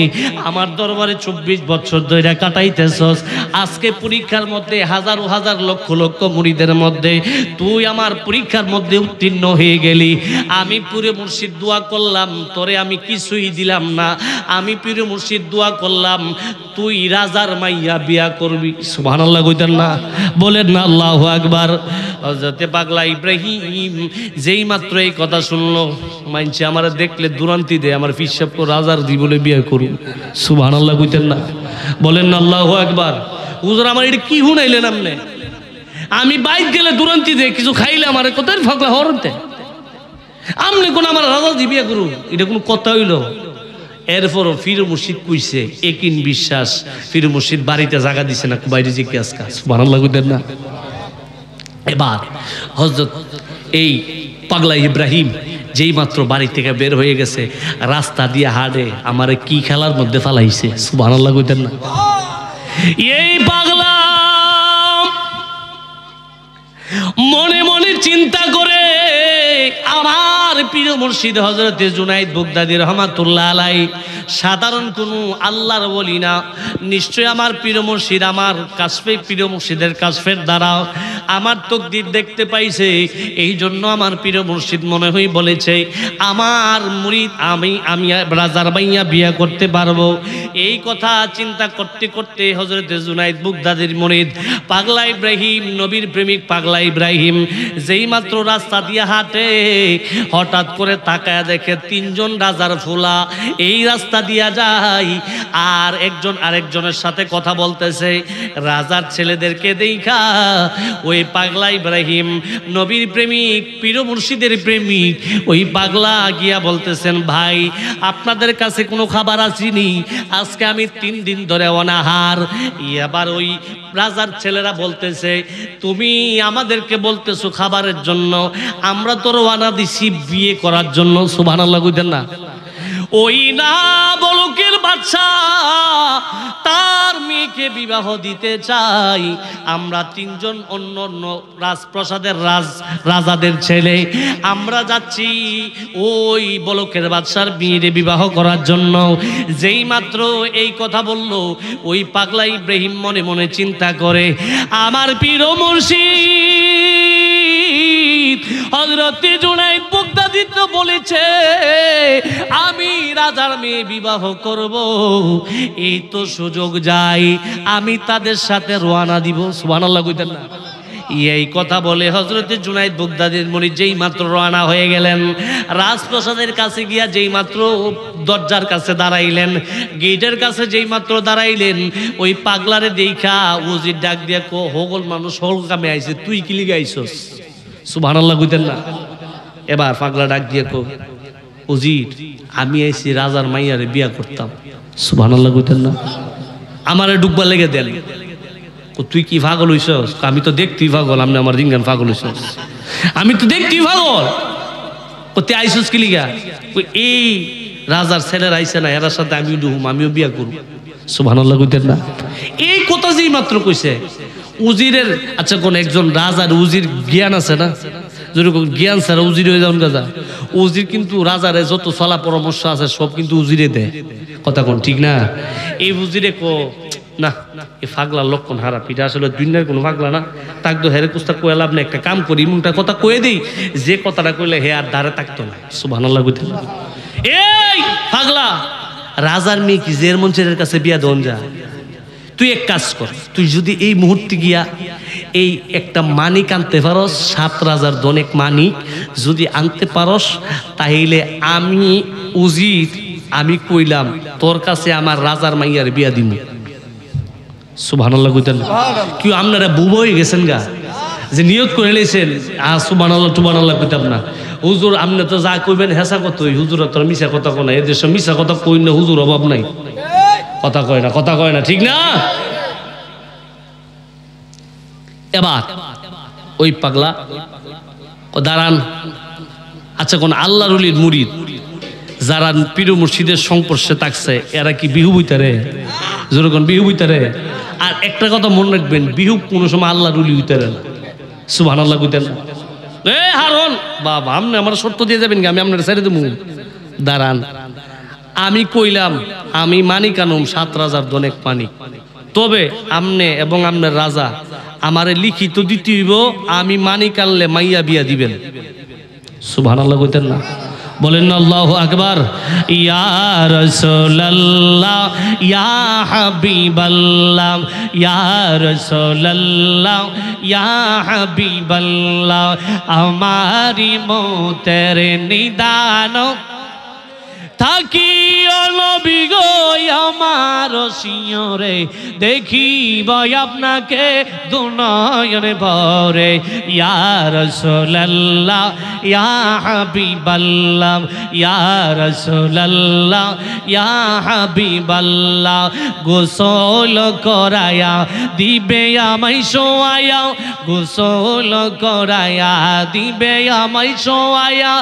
[SPEAKER 1] আমার দরবারে 24 বছর ধরে কাটাইতেছস, আজকে পরীক্ষার মধ্যে হাজার হাজার লক্ষ লক্ষ মুরিদের মধ্যে তুই আমার পরীক্ষার মধ্যে উত্তীর্ণ হয়ে গেলি। আমি পীর মুর্শিদ দোয়া করলাম, তোরে আমি কিছুই দিলাম না, আমি পীর মুর্শিদ দোয়া করলাম তুই রাজার মাইয়া বিয়া করবি। সুবহানাল্লাহ কইতেন না? বলেন না আল্লাহু আকবার। হযরতে পাগলা ইব্রাহিম যেই মাত্র এই কথা শুনলো, মানছে আমার দেখলে দুরান্তি দে, আমার পিসাব কো রাজার দি বলে বিয়ে করুন। সুবহানাল্লাহ কইতেন না? বলেন না আল্লাহু আকবার। হুজুর আমার এটা কি হুনাইলেন আপনি? আমি বাইক গেলে দুরান্তি দে, কিছু খাইলে আমার কোথায় ফাগলা হরতে, আমনে কোন আমার রাজা দি বিয়ে করুন, এটা কোন কথা হইলো? এরপরও পীর মুর্শিদ কইছে একিন বিশ্বাস, পীর মুর্শিদ বাড়িতে জায়গা দিছে না, বাইরে জিজ্ঞাসা কাজ। সুবহানাল্লাহ কইতেন না? এবার হযরত এই পাগলা ইব্রাহিম যেই মাত্র বাড়ি থেকে বের হয়ে গেছে, রাস্তা দিয়ে হাঁটে, আমারে কি খেলার মধ্যে ফালাইছে। সুবহানাল্লাহ কইতেন না? এই পাগলা মনে মনে চিন্তা করে আমার পীর মুর্শিদ হযরতে জুনাইদ বাগদাদী রহমাতুল্লাহ আলাইহি সাধারণ কোনো আল্লাহর ওলি না, নিশ্চয় আমার পীর মুর্শিদ আমার কাশফে, পীর মুর্শিদের কাশফের দ্বারা আমার তকদির দেখতে পাইছে, এই জন্য আমার পীর মুর্শিদ মনে হয় বলেছে আমার মুরিদ আমি রাজার মাইয়া বিয়া করতে পারবো। এই কথা চিন্তা করতে করতে হযরতে জুনাইদ বাগদাদীর মুরিদ পাগলা ইব্রাহিম, নবীর প্রেমিক পাগলা ইব্রাহিম যেই মাত্র রাস্তা দিয়ে হাঁটে, হঠাৎ করে তাকায়া দেখে 3 জন রাজার ফুলা এই রাস্তা দিয়া যায়, আর একজন আরেকজনের সাথে কথা বলতেছে। রাজার ছেলেদেরকে দেখা ওই পাগলা ইব্রাহিম, নবীর প্রেমিক, পীর মুর্শিদের প্রেমিক, ওই পাগলা গিয়া বলতেছেন, ভাই আপনাদের কাছে কোনো খাবার আসেনি, আজকে আমি 3 দিন ধরে অনাহার। এবার ওই রাজার ছেলেরা বলতেছে, তুমি আমাদেরকে বলতেছো খাবারের জন্য, আমরা তো রওনা দিছি বিয়ে করার জন্য। সুবহানাল্লাহ কইতেন না? ওই না বলকের বাদশা তার মেয়েকে বিবাহ দিতে চাই। আমরা তিনজন অন্য অন্য রাজপ্রাসাদের রাজাদের ছেলে আমরা যাচ্ছি ওই বলকের বাদশার মেয়েরে বিবাহ করার জন্য। যেই মাত্র এই কথা বলল, ওই পাগলা ইব্রাহিম মনে মনে চিন্তা করে, আমার পীর মুর্শিদ হযরত জুনায়েদ বাগদাদী তো বলেছে আমি রাজার মেয়ে বিবাহ করব, এই তো সুযোগ যাই, আমি তাদের সাথে রওনা দিব। সুবহানাল্লাহ কইতেন না? এই কথা বলে হযরত জুনায়েদ বাগদাদীর মুরিদ যেই মাত্র রওনা হয়ে গেলেন, রাজপ্রাসাদের কাছে গিয়া যেই মাত্র দরজার কাছে দাঁড়াইলেন, গেটের কাছে যেই মাত্র দাঁড়াইলেন, ওই পাগলারে দেখা উজির ডাক দিয়া কো, হগল মানুষ হল কামে আইছে, তুই কি লিগে আইছস? সুবহানাল্লাহ কইতেন না? এবার পাগলা ডাক দিয়া কো, উজির আমি আইছি রাজার মাইয়ারে বিয়া করতাম। সুবহানাল্লাহ কইতেন না? আমারে ডুববা লেগে দেন। তুই কি পাগল হইছস? আমি তো দেখতেই পাগল, আপনি আমার জিঙ্গান পাগল হইছস? আমি তো দেখতেই পাগল। তুই আইসস কি লিগা? এই রাজার ছেলের আইছে না, এর সাথে আমিও ডুবুম, আমিও বিয়া করব। সুবহানাল্লাহ কইতেন না? এই কথা যেই মাত্র কইছে উজিরের, আচ্ছা কোন একজন রাজার উজির জ্ঞান আছে না? যেরকম জ্ঞান ছাড়া উজির হয়ে যান গাজা। উজির কিন্তু রাজারে যত চলা পরামর্শ আছে সব কিন্তু উজিরে দেয়। কথা কোন ঠিক না? এই উজিরে কো না, এই পাগলার লক্ষণ হারা পিঠা আসলে দুনিয়ার কোনো পাগলা না, তাক তো হেরে কুস্তা কয়ে লাভ না। একটা কাম করি, এমনটা কথা কয়ে দিই যে কথাটা কইলে হে আর ধারে থাকতো না। সুবহানাল্লাহ কইতেন না? এই পাগলা, রাজার মেয়ে কি জের মঞ্চের কাছে বিয়া দন যা? তুই এক কাজ কর, তুই যদি এই মুহূর্তে গিয়া এই একটা মানিক আনতে পারস, 7 রাজার দনেক মানিক যদি আনতে পারস, তাইলে আমি উজির আমি কইলাম তোর কাছে আমার রাজার মাইয়ার বিয়া দিব। সুবহানাল্লাহ কইতেন না? কি আপনারা বুবা হয়ে গেছেন গা যে নিয়ত করে লেছেন সুবহানাল্লাহ সুবহানাল্লাহ কইতাম না? হুজুর আপনি তো যা কইবেন হেসা কতই, হুজুর তোর মিছা কথা কয় না, এই দেশে মিছা কথা কই না, হুজুর অভাব নাই, কথা কয় না, কথা কয় না, ঠিক না? এবার ওই পাগলা দাঁড়ান, আচ্ছা কোন আল্লাহর ওলির মুরিদ যারা পীর মুর্শিদের সংস্পর্শে থাকছে এরা কি বিহু বইতারে? যেরকম বিহু বইতারে। আর একটা কথা মনে রাখবেন, বিহু কোনো সময় আল্লাহর ওলি হইতারে না। সুবহানাল্লাহ কইতেন না? এ হারুন বাবা, আপনি আমার শর্ত দিয়ে যাবেন কি? আমি আপনার ছেড়ে দেবো? দাঁড়ান, আমি কইলাম আমি মানিক আনুম 7 রাজার দনেক মানিক, তবে আমনে এবং আপনার রাজা আমারে লিখিত দিতে হইব, আমি মানিক আনলে মাইয়া বিয়া দিবেন। সুবহানাল্লাহ কইতেন না? বলেন না আল্লাহু আকবার। ইয়া রাসূলুল্লাহ ইয়া হাবিবাল্লাহ ইয়া রাসূলুল্লাহ ইয়া হাবিবাল্লাহ, আমারি মতের নিদান থাকি নবী গো আমার শিয়রে, দেখিব আপনাকে দুনয়নে ভরে। ইয়া রাসূলুল্লাহ ইয়া হাবিবাল্লাহ ইয়া রাসূলুল্লাহ ইয়া হাবিবাল্লাহ, গোসল করায়া দিবে আমায় শোয়ায়া, গোসল করায়া দিবে আমায় শোয়ায়া,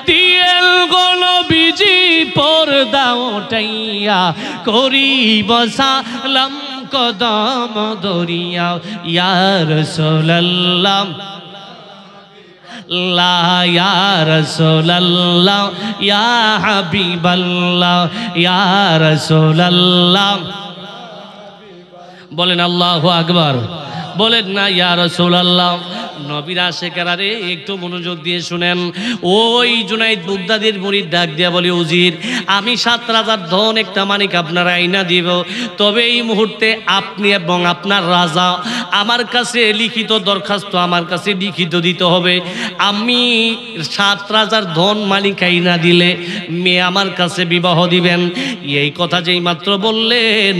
[SPEAKER 1] দিয়েল গো নবীজি পর্দা উঠাইয়া, করিব সালাম কদম দরিয়া। ইয়া রাসূলুল্লাহ ইয়া রাসূলুল্লাহ ইয়া হাবিবাল্লাহ ইয়া রাসূলুল্লাহ। বলেন আল্লাহু আকবার। বলেন না ইয়া রাসূলুল্লাহ। নবীর আশিকেরা রে একটু মনোযোগ দিয়ে শুনেন। ওই জুনায়েদ বাগদাদীর মুরিদ ডাক দিয়া বলে, উজির আমি 7 রাজার ধন একটা মানিক আপনার আইনা দিব, তবে এই মুহূর্তে আপনি এবং আপনার রাজা আমার কাছে লিখিত দরখাস্ত আমার কাছে লিখিত দিতে হবে। আমি 7 রাজার ধন মানিক আইনা দিলে মেয়ে আমার কাছে বিবাহ দিবেন। এই কথা যেই মাত্র বললেন,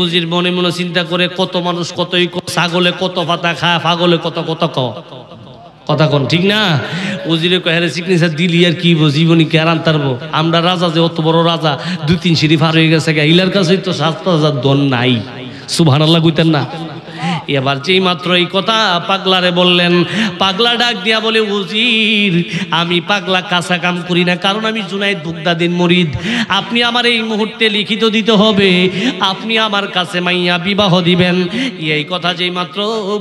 [SPEAKER 1] উজির মনে মনে চিন্তা করে, কত মানুষ কতই, ছাগলে কত পাতা খায়, পাগলে কত কত কথা কোন ঠিক না? উজিরে কহেরে সিগনেচার দিলি আর কি জীবনী কে আর আনতারবো? আমরা রাজা যে অত বড় রাজা 2-3 সিঁড়ি পার হয়ে গেছে, ইলার কাছে তো 7 রাজার দন নাই। সুবহানাল্লাহ কইতেন না? এবার যেই মাত্র এই কথা পাগলারে বললেন, পাগলা ডাক দিয়া বলে, হুজুর আমি পাগলা কাঁচা কাম করি না, কারণ আমি জুনায়েদ বাগদাদির মুরিদ। আপনি আমার এই মুহূর্তে লিখিত দিতে হবে, আপনি আমার কাছে মাইয়া বিবাহ দিবেন। এই কথা যেই মাত্র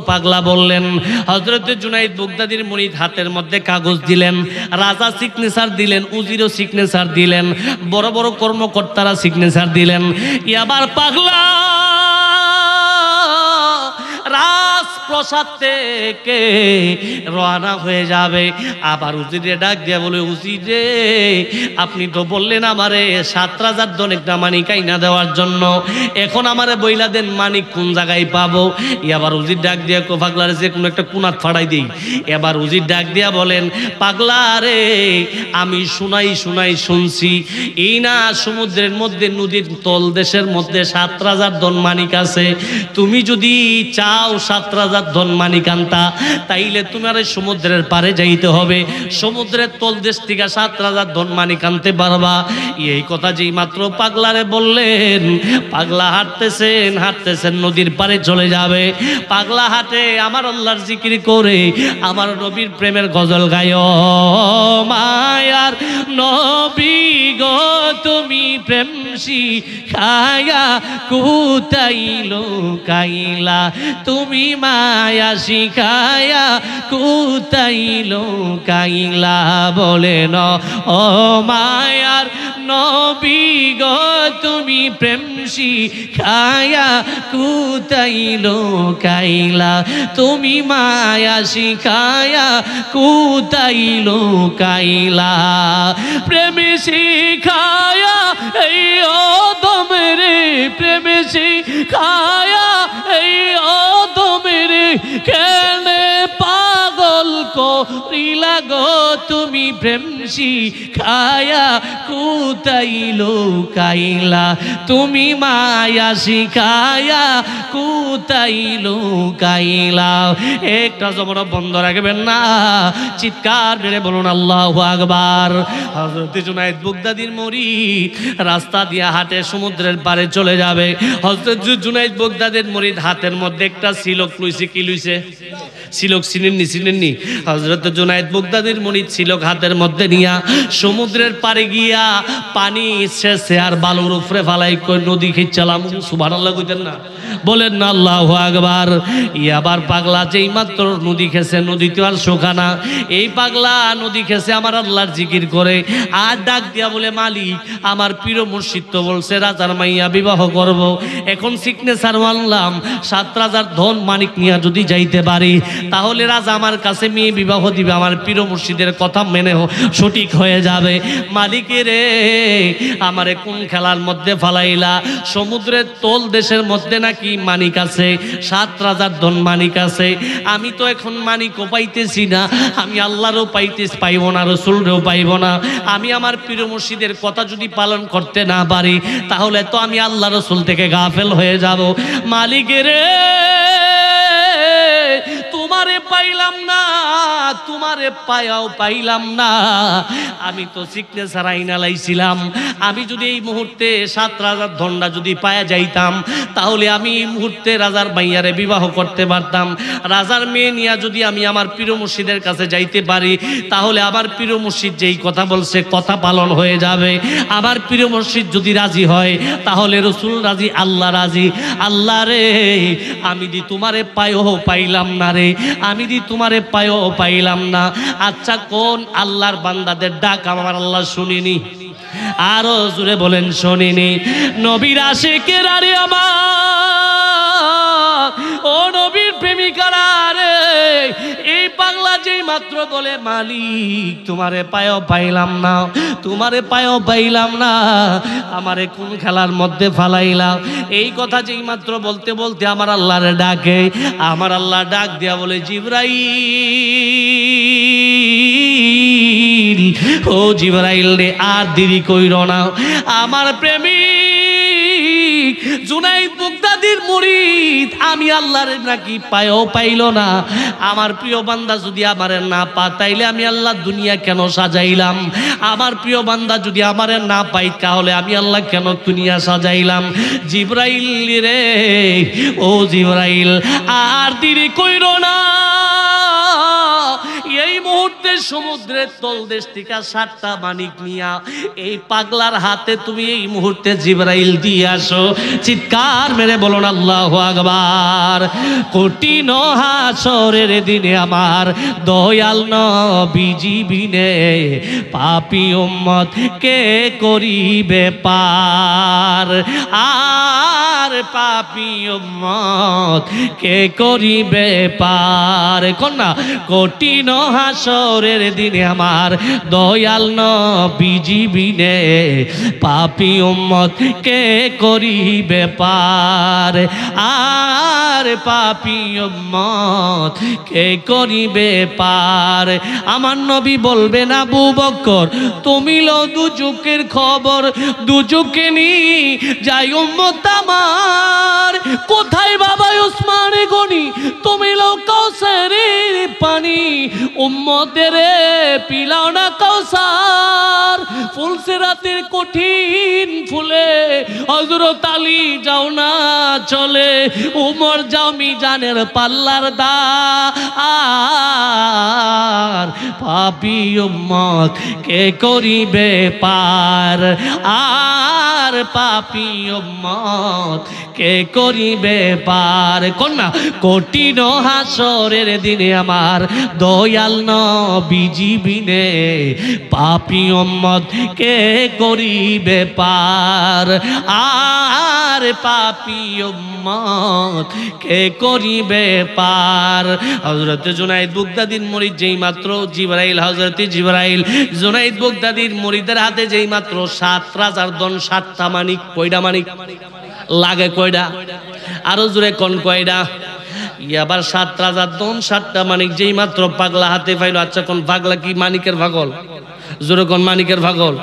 [SPEAKER 1] পাগলা বললেন, হযরত জুনায়েদ বাগদাদির মুরিদ হাতের মধ্যে কাগজ দিলেন, রাজা সিগনেচার দিলেন, উজিরও সিগনেচার দিলেন, বড় বড় কর্মকর্তারা সিগনেচার দিলেন। এবার পাগলা রাজপ্রসাদ থেকে রওনা হয়ে যাবে। আবার উজিরে ডাক দিয়া বলে, উজিরে আপনি তো বললেন আমারে ৭,০০০ দনেকটা মানিক আইনা দেওয়ার জন্য, এখন আমারে বইলা দেন মানিক কোন জায়গায় পাবো। এবার উজির ডাক দিয়া পাগলারে যে কোনো একটা কুনাত ফাড়াই দিই। এবার উজির ডাক দিয়া বলেন, পাগলা রে আমি শুনছি এই না সমুদ্রের মধ্যে নদীর তল দেশের মধ্যে ৭,০০০ ধন মানিক আছে। তুমি যদি চাও ৭,০০০ ধন মানিক আনতা, তাইলে তোমার সমুদ্রের পারে যাইতে হবে, সমুদ্রের তল দেশ থেকে ৭,০০০ ধন মানিক আনতে পারবা। এই কথা যেই মাত্র পাগলারে বললেন, পাগলা হাঁটতেছেন নদীর পারে চলে যাবে। পাগলা হাঁটে আমার আল্লাহর জিকির করে, আমার নবীর প্রেমের গজল গায়। মায়ার নবী গো তুমি প্রেম শিখায়া কুতাইলো কাইলা, তুমি মায়া শিখায়া কুতাইলো কাইলা। বলেন ও মায়ার নবী গো তুমি প্রেম শিখায়া কুতাইলো কাইলা, তুমি মায়া শিখায়া কুতাইলো কাইলা। প্রেম শিখায়া এই অদম রে, প্রেম শিখায়া এই অদম রে, কেনে পাগল করিলা গো তুমি প্রেম শিখায়া কুতাইলো কাইলা, তুমি মায়া শিখায়া কুতাইলো কাইলা। একটা জবর বন্ধ রাখবেন না, চিৎকার মেরে বলুন আল্লাহু আকবার। হযরত জুনায়েদ বাগদাদির মুরিদ রাস্তা দিয়ে হাঁটে সমুদ্রের পারে চলে যাবে। হযরত জুনায়েদ বাগদাদির মুরিদ হাতের মধ্যে একটা সিলক লইছে। কি লইছে? সিলক। চিনেননি? হযরত জুনায়েদ বাগদাদির মুরিদ সিলক হাতের মধ্যে নিয়া সমুদ্রের পারে গিয়া পানি শেষে আর বালুর উপরে ফালাই কই নদী খিচ্ছালাম। সুবহানাল্লাহ কইতেন না? বলেন না আল্লাহু আকবার। আবার পাগলা যেই মাত্র নদী খেছে, নদীতে আর শোকানা। এই পাগলা নদী খেছে আমার আল্লাহর জিকির করে, আর ডাক দিয়া বলে, মালিক আমার প্রিয় মুর্শিদ তো বলছে রাজার মাইয়া বিবাহ করব, এখন সিগনেচার মানলাম ৭,০০০ ধন মানিক নিয়া যদি যাইতে পারি তাহলে রাজা আমার কাছে মেয়ে বিবাহ দিবে, আমার প্রিয় মুর্শিদের কথা মেনে সঠিক হয়ে যাবে। মালিকের আমারে কোন খেলার মধ্যে ফালাইলা? সমুদ্রের তল দেশের মধ্যে নাকি মানিক আছে, ৭,০০০ ধন মানিক আছে। আমি তো এখন মানিকও পাইতেছি না, আমি আল্লাহরও পাইব না, রসুলরেও পাইব না। আমি আমার প্রিয় মুর্শিদের কথা যদি পালন করতে না পারি তাহলে তো আমি আল্লাহ রসুল থেকে গাফেল হয়ে যাব। মালিকের তোমারে পাইলাম না, তোমারে পাইলাম না। আমি তো সিগনেচার আইনা লাইছিলাম, আমি যদি এই মুহূর্তে ৭,০০০ ধনটা যদি পায়া যাইতাম তাহলে আমি এই মুহূর্তে রাজার মাইয়ারে বিবাহ করতে পারতাম। রাজার মেয়ে নিয়ে যদি আমি আমার প্রিয় মুর্শিদের কাছে যাইতে পারি তাহলে আমার প্রিয় মুর্শিদ যেই কথা বলছে কথা পালন হয়ে যাবে। আমার প্রিয় মুর্শিদ যদি রাজি হয় তাহলে রসুল রাজি, আল্লাহ রাজি। আল্লাহ রে আমি দি তোমারে পাইলাম না রে, আমি দি তোমারে পাইলাম না। আচ্ছা কোন আল্লাহর বান্দাদের ডাক আমার আল্লাহ শুনিনি? আরো জোরে বলেন শুনিনি? নবীর আশিকের আরে আমার, ও নবীর প্রেমিকারা রে, এই পাগলা যেই মাত্র বলে মালিক তোমারে পাইলাম না, তোমারে পাইলাম না, আমারে কোন খেলার মধ্যে ফালাইলাম, এই কথা যেই মাত্র বলতে বলতে আমার আল্লাহরে ডাকে। আমার আল্লাহ ডাক দিয়া বলে, জিবরাইল, ও জিবরাইল রে আর দেরি কইরো না, আমার প্রেমিক জুনায়েদ বাগদাদি বুগদাদির মুরিদ আমি আল্লাহর নাকি পায়ও পাইল না। আমার প্রিয় বান্দা যদি আমারে না পা তাইলে আমি আল্লাহ দুনিয়া কেন সাজাইলাম? আমার প্রিয় বান্দা যদি আমারে না পাই তাহলে আমি আল্লাহ কেন দুনিয়া সাজাইলাম? জিবরাইল রে ও জিবরাইল আর দেরি কইরো না, এই মুহূর্তে সমুদ্রের তলদেশ থেকে 7টা মানিক নিয়া এই পাগলার হাতে তুমি এই মুহূর্তে জিবরাইল দিয়ে আসো। চিৎকার মেরে বলুন আল্লাহু আকবার। কঠিন হাসরের দিনে আমার দয়াল নবীজি বিনে পাপী উম্মত কে করিবে পার, আর পাপী উম্মত কে করিবে পার। কন্যা কঠিন হাসরের দিনে আমার দয়াল নবীজি বিনে পাপী উম্মত কে করিবে পার, আর পাপী উম্মত কে করিবে পার। আমার নবী বলবেন আবু বকর তুমি লো দুজকের খবর, দুজকে নি যাই উম্মত আমার। কোথায় বাবা ওসমান গনি তুমি লো কাউসারের পানি, উম্মতের পিলাও না কাউসার। ফুলসিরাতের কঠিন ফুলে হযরত আলী যাও না চলে, উমর যাও মিজানের পাল্লার দার, পাপী উম্মত কে করিবে পার, আর পাপী উম্মত কে করিবে পার। কন্যা কঠিন হাসরের দিনে আমার দয়াল নবীজি বিনে পাপী উম্মত কে করিবে পার, আর পাপী উম্মত কে করিবে পার। হযরত জুনাইদ বুগদাদির মুরিদ যেই মাত্র জিবরাইল, হযরত জিবরাইল জুনাইদ বুগদাদির মুরিদের হাতে যেই মাত্র 7 রাজার দন 7টা মানিক, কয়টা মানিক লাগে? কয়টা? আরো জোরে কোন কয়টা? আবার 7 রাজার দন 7টা মানিক যেই মাত্র পাগলা হাতে পাইল। আচ্ছা কোন পাগলা কি মানিকের পাগল? জোরে কোন মানিকের পাগল?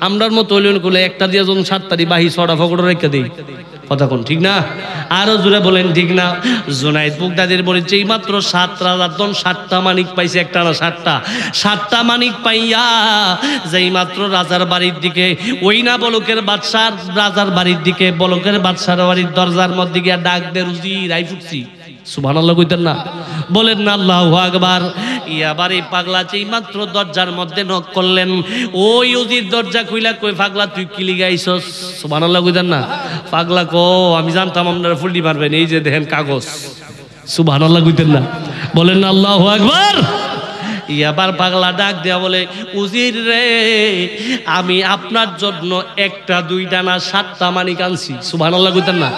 [SPEAKER 1] আমরার মতো হইলেন কোলে একটা দিয়ে যখন 7টারি বাহি 6টা ফকড় রেখে দিই, কথা কোন ঠিক না? আরো জোরে বলেন ঠিক না? জুনাইদ বুগদাদির বলে যেই মাত্র 7 রাজার দন 7টা মানিক পাইছে, একটা না 7টা মানিক পাইয়া যেই মাত্র রাজার বাড়ির দিকে, ওই না বলকের বাদশার রাজার বাড়ির দিকে, বলকের বাদশার বাড়ির দরজার মধ্যে গিয়া ডাক দে রুজির আই ফুকছি। সুবহানাল্লাহ কইতেন না? বলেন না আল্লাহু আকবার। ইয়াবার এই পাগলা যেই মাত্র দরজার মধ্যে নক করলেন, ওই উজির দরজা খুইলা কই পাগলা তুই কি লিগাইছস? সুবহানাল্লাহ কইতেন না? পাগলা কো আমি জানতাম আপনারা ফুলটি মারবেন, এই যে দেখেন কাগজ। সুবহানাল্লাহ কইতেন না? বলেন না আল্লাহু আকবার। ইয়াবার পাগলা ডাক দেয়া বলে উজির রে আমি আপনার জন্য 1টা 2টা না 7টা মানিক আনছি। সুবহানাল্লাহ কইতেন না?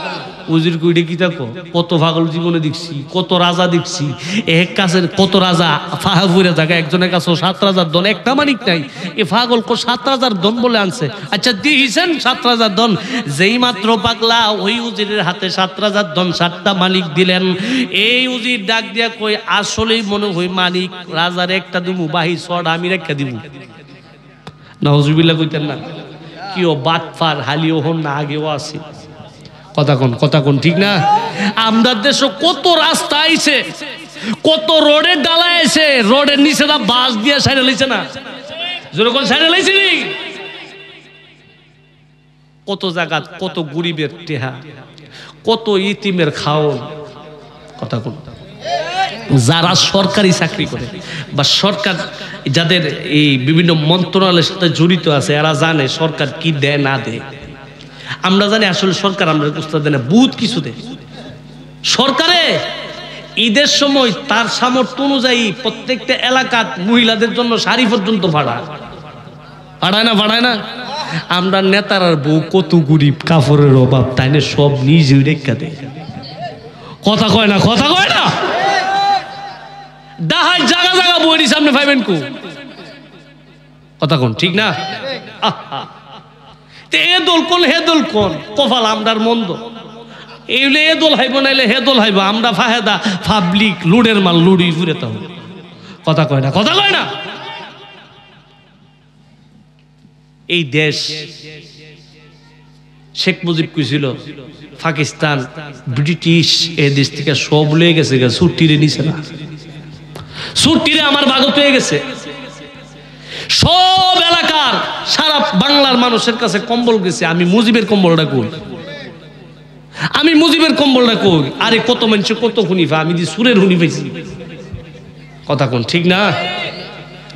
[SPEAKER 1] উজির কইডে কি থাকো, কত পাগল জীবনে দেখছি, কত রাজা দেখছি, এক কাছের কত রাজা ফাহাপুরে থাকা, একজনের কাছে 7 রাজার দন 1টা মানিক নাই। এ পাগল কো 7 রাজার দন বলে আনছে। আচ্ছা দিয়েছেন 7 রাজার দন। যেই মাত্র পাগলা ওই উজিরের হাতে 7 রাজার দন 7টা মানিক দিলেন, এই উজির ডাক দিয়া কই আসলেই মনে হয় মানিক রাজার 1টা দিমু, বাহি 6টা আমি রেখে দিব। নাউজুবিল্লাহ কইতেন না? কি ও বাটফার হালিও হন না আগেও আছে, কথা কোন ঠিক না? আমাদের দেশে কত রাস্তা আইছে, কত রোডের ডালা আইছে, রোডের নিচে না বাস দিয়ে সাইডে লইছে না? যেরকম সাইডে লইছে নি, কত জায়গা, কত গরিবের টেহা, কত ইতিমের খাওন। কথা কোন? যারা সরকারি চাকরি করে বা সরকার যাদের এই বিভিন্ন মন্ত্রণালয়ের সাথে জড়িত আছে, এরা জানে সরকার কি দেয় না দেয়। আমরা জানি আসলে সরকার আমরা উস্তাদ দেয় না, বহুত কিছু দেয়। সরকারে ঈদের সময় তার সামর্থ্য অনুযায়ী প্রত্যেকটা এলাকার মহিলাদের জন্য শাড়ি পর্যন্ত ভাড়ায় না। আমরা নেতার আর বউ কত গরিব, কাপড়ের অভাব, তাই না সব নিজে রেখা দেয়। কথা কয় না? ডাহাই জায়গা বইনি সামনে পাইবেন কু? কথা কোন ঠিক না? এ দল কোন হে দল কোন? কপাল আমরার মন্দ। এইলে এ দল হাইব নাইলে হে দল হাইব। আমরা ফাহেদা পাবলিক লুডের মাল লুডি ঘুরে তো। কথা কয় না? এই দেশ শেখ মুজিব কইছিল পাকিস্তান ব্রিটিশ এই দেশ থেকে সব লয়ে গেছে, ছুটিরে নিছে না, ছুটিরে আমার ভাগত হয়ে গেছে। সব এলাকার সারা বাংলার মানুষের কাছে কম্বল গেছে, আমি মুজিবের কম্বলটা কই, আমি মুজিবের কম্বলটা কই। আরে কত মানুষ কত হুনিফা, আমি যে সুরের হুনি পাইছি। কথা কোন ঠিক না?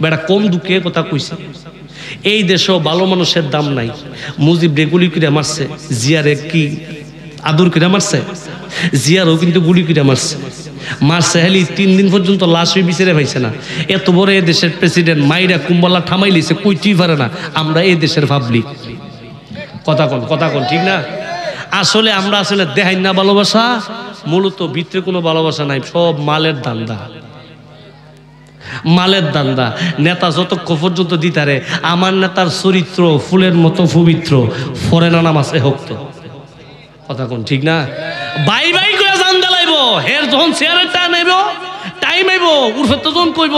[SPEAKER 1] বেটা কম দুঃখে কথা কইছে। এই দেশেও ভালো মানুষের দাম নাই। মুজিব গুলি করে মারছে, জিয়ারে কি আদর করে মারছে, জিয়ারও কিন্তু গুলি করে মারছে। মারছে হেলি 3 দিন পর্যন্ত লাশ হয়ে বিচারে পাইছে না। এত বড় এই দেশের প্রেসিডেন্ট মাইরা কুম্বালা ঠামাই লিছে, কইতেই পারে না। আমরা এই দেশের পাবলিক। কথা কোন ঠিক না? আসলে আমরা আসলে দেখাই না ভালোবাসা, মূলত ভিতরে কোনো ভালোবাসা নাই, সব মালের ধান্দা, মালের দান্দা। নেতা যতক্ষণ পর্যন্ত দিতারে আমার নেতার চরিত্র ফুলের মতো পবিত্র, ফরেনা নামাজ এ হোক তো। কথা কোন ঠিক না? বাই বাই করে জান দেলাইব, হের যখন চেয়ারটা নেব টাইম আইব, উর্ফে তো যখন কইব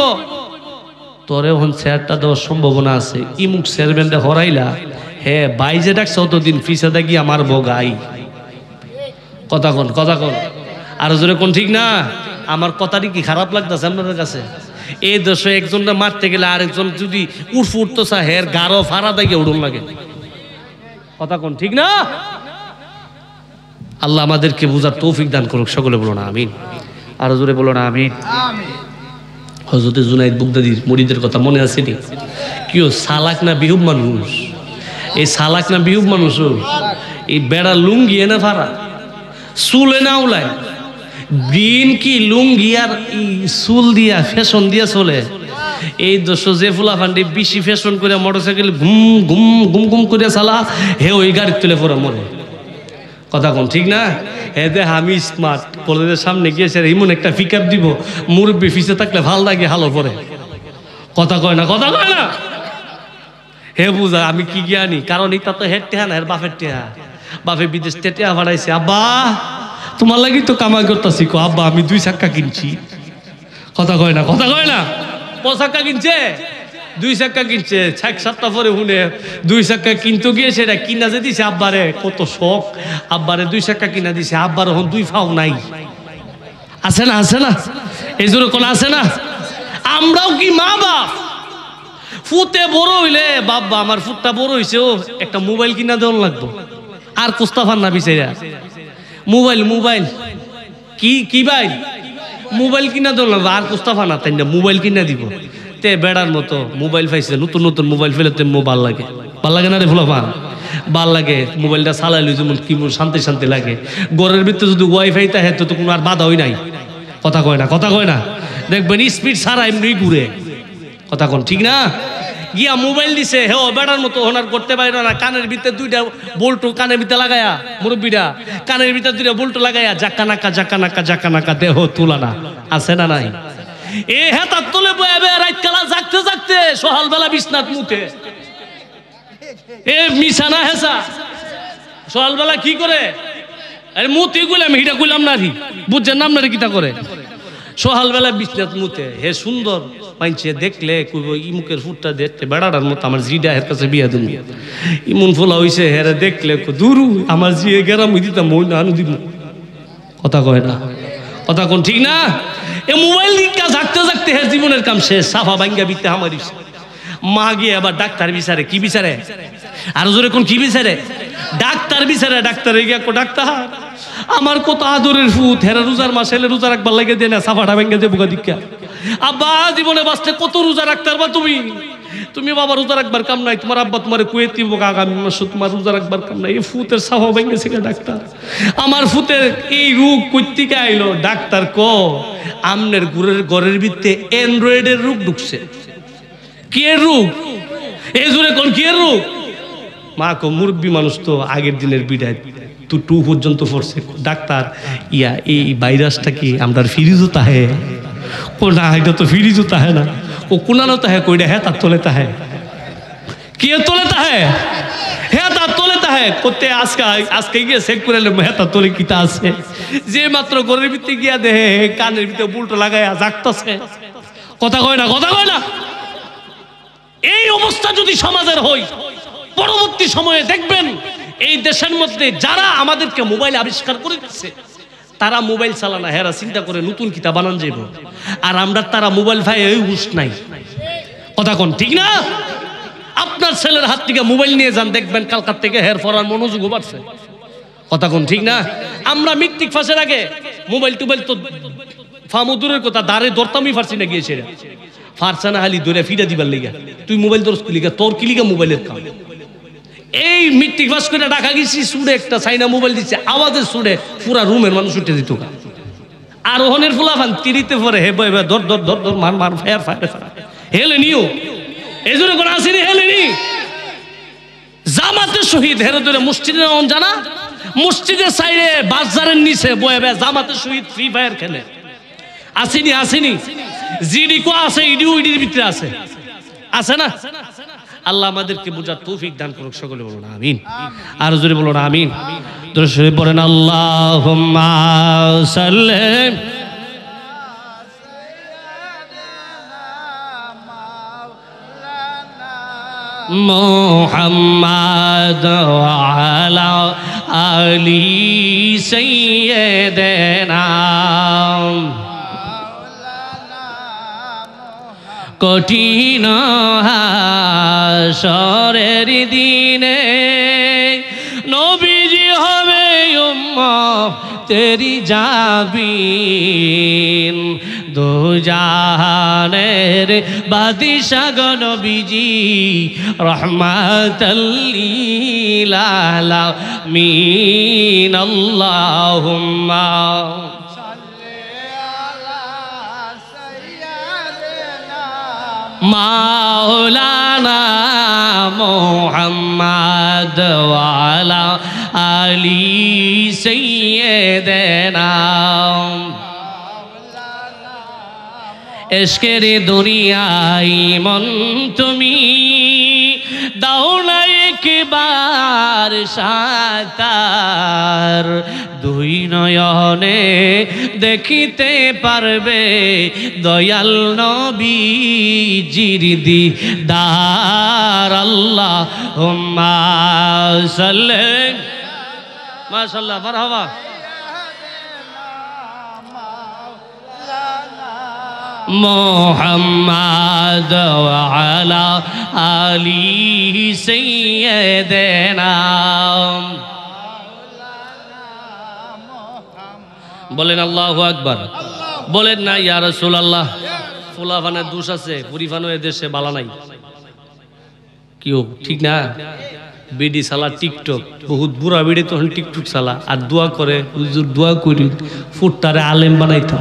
[SPEAKER 1] তোরে হন চেয়ারটা দেওয়ার সম্ভাবনা আছে, ইমুক চেয়ারম্যানটা হরাইলা, হে বাই যে ডাকছে অতদিন ফিসা দেখি আমার বগাই। কথা কোন আর জোরে কোন ঠিক না? আমার কথাটি কি খারাপ লাগতেছে আপনাদের কাছে? এই দেশে একজনটা মারতে গেলে আরেকজন যদি উঠতো চা হের গাঢ় ফাড়া দেখে উড়ুন লাগে। কথা কোন ঠিক না? আল্লাহ আমাদেরকে বুঝার তৌফিক দান করুক, সকলে বলো না আমিন। আর জোরে বলো না আমিন। হযরত জুনায়েদ বুগদাদির মুরিদের কথা মনে আছে নি? কিও সালাক না বিহুব মানুষ, এই সালাক না বিহুব মানুষ, এই বেড়া লুঙ্গি এনে ফাড়া, চুলে না উলায়, দিন কি লুঙ্গি আর চুল দিয়া ফ্যাশন দিয়া চলে। এই দোষ যে ফুলা ফান্ডি বেশি ফ্যাশন করে মোটরসাইকেল ঘুম ঘুম ঘুম ঘুম করে চালা, হে ওই গাড়ির তুলে পরে মরে। কথা কোন ঠিক না? হে দে আমি স্মার্ট, কলেজের সামনে গিয়েছে এমন একটা পিক আপ দিব, মুরব্বী ফিসে থাকলে ভাল লাগে হালো পরে। কথা কয় না হে বুঝা আমি কি জ্ঞানী, কারণ এটা তো হেড টেহা না, এর বাপের টেহা, বাপে বিদেশ টেহা ভাড়াইছে। আব্বা তোমার লাগি তো কামাই করতেছি, কো আব্বা আমি 2 চাক্কা কিনছি। কথা কয় না 5 চাক্কা কিনছে, 2 চাক্কা কিনছে, 6-7টা পরে শুনে 2 চাক্কা কিনতে গিয়ে সেটা কিনা যে দিছে আব্বারে, কত শখ, আব্বারে 2 চাক্কা কিনা দিছে, আব্বার এখন 2 ফাও নাই। আছে না এই জন্য কোন আছে না? আমরাও কি মা বাপ, ফুতে বড় হইলে বাবা আমার ফুটটা বড় হইছে, ও একটা মোবাইল কিনা দেওয়ার লাগবো, আর কুস্তাফান না বিচাইরা মোবাইল কি ভাই মোবাইল কিনা দেওয়ার লাগবো, আর কুস্তাফা না তাই না মোবাইল কিনা দিব। তে বেড়ার মতো মোবাইল পাইছে, নতুন মোবাইল ফেলে তেমন ভাল লাগে না রে ফুলাফান, ভাল লাগে। মোবাইলটা চালাইলে যেমন কি শান্তি লাগে। ঘরের ভিতরে যদি ওয়াইফাই থাকে তো কোনো আর বাধা হই নাই। কথা কয় না দেখবেন স্পিড ছাড়া এমনি ঘুরে। কথা কোন ঠিক না? গিয়া মোবাইল দিছে, হে বেড়ার মতো ওনার করতে পারে না, কানের ভিতরে 2টা বল্টু কানের ভিতরে লাগায়া, মুরব্বীরা কানের ভিতরে 2টা বল্টু লাগায়া জাক্কা নাকা দেহ তুলানা আছে না নাই? এ হেতা তুলে বয়াবে রাত কালা জাগতে সকাল বেলা বিছনাত মুতে, এ মিছানা হেসা সকাল বেলা কি করে? আরে মুতি গুলাম হিটা গুলাম না রি, বুঝছেন নাম না রে কিটা করে? সকাল বেলা বিছনাত মুতে, হে সুন্দর পাইছে দেখলে কইব ই মুখের ফুটটা দেখতে বেড়াটার মতো আমার জিডা এর কাছে বিয়া দিন, ইমন ফুলা হইছে হেরে দেখলে দূরু আমার জিয়ে গেরাম দিতাম মই না আনু দিব। কথা কয় না? কথা কোন ঠিক না? এ মোবাইল দিকা জাগতে হের জীবনের কাম শেষ, সাফা ভাঙ্গা বিতে আমারিস। মা গিয়ে আবার ডাক্তার বিচারে, কি বিচারে? আর জোরে কোন কি বিচারে? ডাক্তার বিচারে। ডাক্তারে গিয়া কো ডাক্তার আমার কত আদরের ফুট, হেরা রোজার মাস এলে রোজা রাখবার লাগে দেয় না, সাফাটা ভেঙ্গে দেবো দীক্ষা। আব্বা জীবনে বাঁচতে কত রোজা রাখতে পারবা তুমি বাবা রোজা রাখবার কাম নাই, তোমার আব্বা তোমার কুয়ে দিব আগামী মাস তোমার রোজা রাখবার কাম নাই। এই ফুতের সাফা ভেঙ্গেছে ডাক্তার, আমার ফুতের এই রোগ কইতিকে আইলো। ডাক্তার আমনের ঘরের ভিতরে অ্যান্ড্রয়েডের রোগ ঢুকছে। কি এর রোগ? এই জোরে কোন কি এর রোগ? মা কো মুরব্বী মানুষ তো আগের দিনের বিদায় তো 2 পর্যন্ত পড়ছে। ডাক্তার এই ভাইরাসটা কি আমরা ফিরিজও তাহে? না এটা তো ফিরিজও তাহে না, ও কোনানো তাহে কইরা হ্যাঁ তার তোলে তাহে। কি তোলে তাহে? হ্যাঁ তার তোলে তাহে করতে আজকে গিয়ে চেক করে হ্যাঁ তার তোলে কিতা আছে। যে মাত্র ঘরের ভিতরে গিয়া দেহে কানের ভিতরে বুলটো লাগাইয়া জাগতাছে। কথা কয় না? এই অবস্থা যদি সমাজের হয় পরবর্তী সময়ে দেখবেন এই দেশের মধ্যে যারা আমাদেরকে মোবাইল আবিষ্কার করে দিচ্ছে তারা মোবাইল চালানা হেরা চিন্তা করে নতুন কিতাব বানান যাইব, আর আমরা তারা মোবাইল ভাই এই হুশ নাই। কথা কোন ঠিক না? আপনার ছেলের হাত থেকে মোবাইল নিয়ে যান, দেখবেন কালকার থেকে হের ফরার মনোযোগও বাড়ছে। কথা কোন ঠিক না? আমরা মেট্রিক পাসের আগে মোবাইল টোবাইল তো ফামুদুরের কথা দাঁড়ে দরতামই ফারছি না গিয়েছে ফারসানা হালি ধরে ফিরে দিবার লিগা, তুই মোবাইল তোর লিগা, তোর কি লিগা মোবাইলের কাম। এই মেট্রিক পাস করে ঢাকা গেছি, সুরে একটা চাইনা মোবাইল দিচ্ছে, আওয়াজের সুরে পুরা রুমের মানুষ উঠে দিত। আর ওহনের ফুলাফান তিরিতে পরে হে বই ধর ধর ধর ধর মার মার ফায়ার ফায়ার হেলে নিও, এই জন্য কোনো আসেনি হেলেনি। জামাতে শহীদ হেরে ধরে মসজিদে জানা, মসজিদের সাইডে বাজারের নিচে বয়ে জামাতে শহীদ ফ্রি ফায়ার খেলে। আসেনি আসেনি জিডি কো আছে, ইডি উইডির ভিতরে আছে, আছে না? আল্লাহ আমাদেরকে বোঝার তৌফিক দান করুক, সকলে বলুন আমিন। আর জোরে বলুন আমিন। দরুদ শরীফ পড়েন আল্লাহুম্মা সাল্লি মুহাম্মাদ ওয়া আলা আলি সাইয়্যিদিনা। কঠিন হাসরের দিনে নবীজি হবে উম্মতেরি জাবিন, দুজাহানের বাদশা গো নবীজি রহমাতাল লিল আলামিন। আল্লাহুম্মা মাওলানা মুহাম্মদ ওয়া আলা আলি সাইয়্যিদিনা। ইশকের দুনিয়ায় মন তুমি দাও না একবার সাতার, দুই নয়নে দেখিতে পারবে দয়াল নবীজির দিদার। আল্লাহুম্মা সাল্লি মাশাআল্লাহ মারহাবা। মুহাম্মাদ ওয়া আলা আলি সাইয়্যিদিনা। বলেন আল্লাহু আকবার, বলেন না ইয়া রাসূলুল্লাহ। ফুলাফানের দোষ আছে, পুরিফানো এদেশে বালা নাই, কিও ঠিক না? বিডি সালা টিকটক, বহুত বুড়া বিডি তখন টিকটক সালা, আর দোয়া করে হুজুর দোয়া করি ফুটটারে আলেম বানাইতো।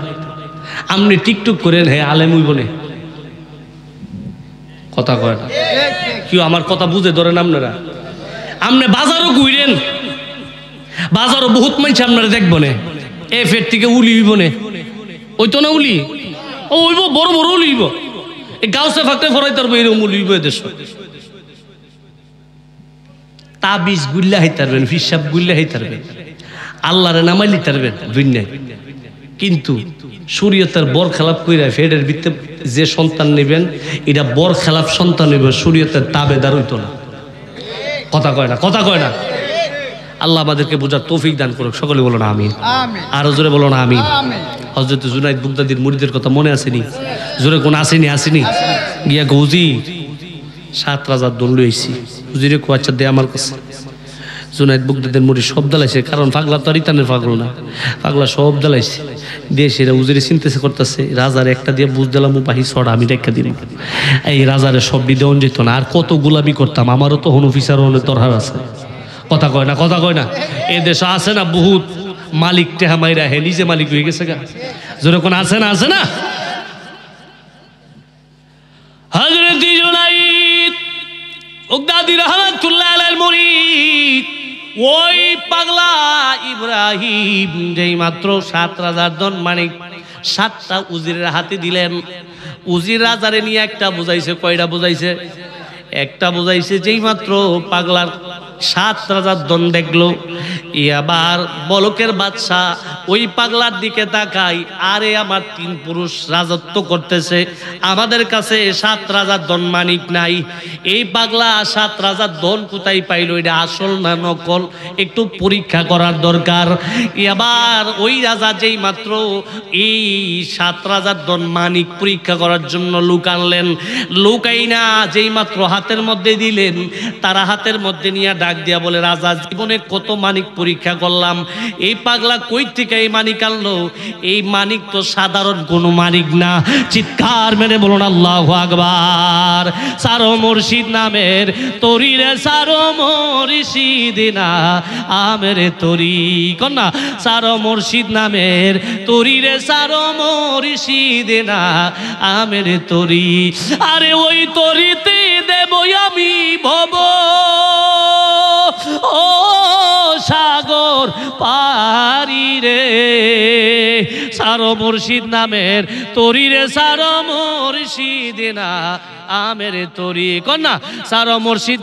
[SPEAKER 1] আপনি টিকটক করেন, হে আলেম হইব না। কথা কয় না কেউ, আমার কথা বুঝে ধরেন আপনারা। আপনি বাজারও ঘুরেন, বাজারও বহুত মানুষ আপনারা দেখবো না, এ ফের থেকে উলি হইব না, ওই তো না উলি, ও হইব বড় বড় উলি হইব, এই গাউসে ফাঁকতে ফরাইতে পারবো, এরকম উলি হইব এদেশ। তাবিজ গুল্লা হইতে পারবেন, হিসাব গুল্লা হইতে পারবেন, আল্লাহরে নামাই লিতে পারবেন দুনিয়ায়, কিন্তু শরীয়তের বর খেলাপ কইরা ফেডের ভিতরে যে সন্তান নেবেন, এটা বর খেলাপ সন্তান নেবে, শরীয়তের তাবেদার হইতো না। কথা কয় না, কথা কয় না। আল্লাহ আমাদেরকে বোঝার তৌফিক দান করুক, সকলে বলো না আমিন। আরো জোরে বলো না আমিন। হযরত জুনাইদ বুগদাদির মুরিদের কথা মনে আসেনি? জোরে কোন আসেনি? আসেনি? গিয়া গৌজি 7 রাজার দল লইছি, হুজুরে কো আচ্ছা দে আমার কাছে। জুনাইদ বুগদাদের মুরিদ সব দালাইছে, কারণ পাগলা তো রিতানের পাগল না, পাগলা সব দালাইছে দিয়ে সেরা উজুরে চিন্তেছে করতেছে, রাজার একটা দিয়ে বুঝ দিলাম বাহি ছড়া আমি রেখা দিলাম, এই রাজারে সব দেওয়া যেত না, আর কত গোলামি করতাম, আমারও তো হন অফিসার হলে দরকার আছে। কথা কয় না, কথা কয় না। এ দেশে আছে না বহুত মালিক টেহা মাইরা হে নিজে মালিক হয়ে গেছে গা, যেরকম আছে না, আছে না। হযরত জুনাইদ বুগদাদি রাহমাতুল্লাহ আলাইহির মুরিদ ওই পাগলা ইব্রাহিম যেই মাত্র 7 রাজার দন মানিক 7টা উজিরের হাতে দিলেন, উজির রাজারে নিয়ে একটা বুঝাইছে, কয়টা বুঝাইছে? একটা বুঝাইছে। যেই মাত্র পাগলার 7 রাজার দন দেখলো। এবার বলকের বাদশা ওই পাগলার দিকে তাকাই, আরে আমার 3 পুরুষ রাজত্ব করতেছে, আমাদের কাছে 7 রাজার দন মানিক নাই। এই পাগলা 7 রাজার দন কোথায় পাইল? এটা আসল না নকল একটু পরীক্ষা করার দরকার। এবার ওই রাজা যেই মাত্র এই 7 রাজার দন মানিক পরীক্ষা করার জন্য লোক আনলেন, লুকাই না যেই মাত্র হাতের মধ্যে দিলেন, তারা হাতের মধ্যে নিয়ে ডাক দিয়া বলে, রাজা জীবনে কত মানিক পরীক্ষা করলাম, এই পাগলা কই থেকে এই মানিক আনলো? এই মানিক তো সাধারণ কোনো মানিক না। চিৎকার মেরে বলুন আল্লাহু আকবার। সারো মুর্শিদ নামের তরি রে, সারো মুর্শিদ না আমেরে তরি, কন্যা সারো মুর্শিদ নামের তরি রে, সারো মুর্শিদ না আমেরে তরি। আরে ওই তরিতে দেব আমি ভব, ও সাগর পারি রে, সারো মুর্শিদ নামের তরি রে, সারো মুর্শিদ না আমের তরি, কন্যা সারো মুর্শিদ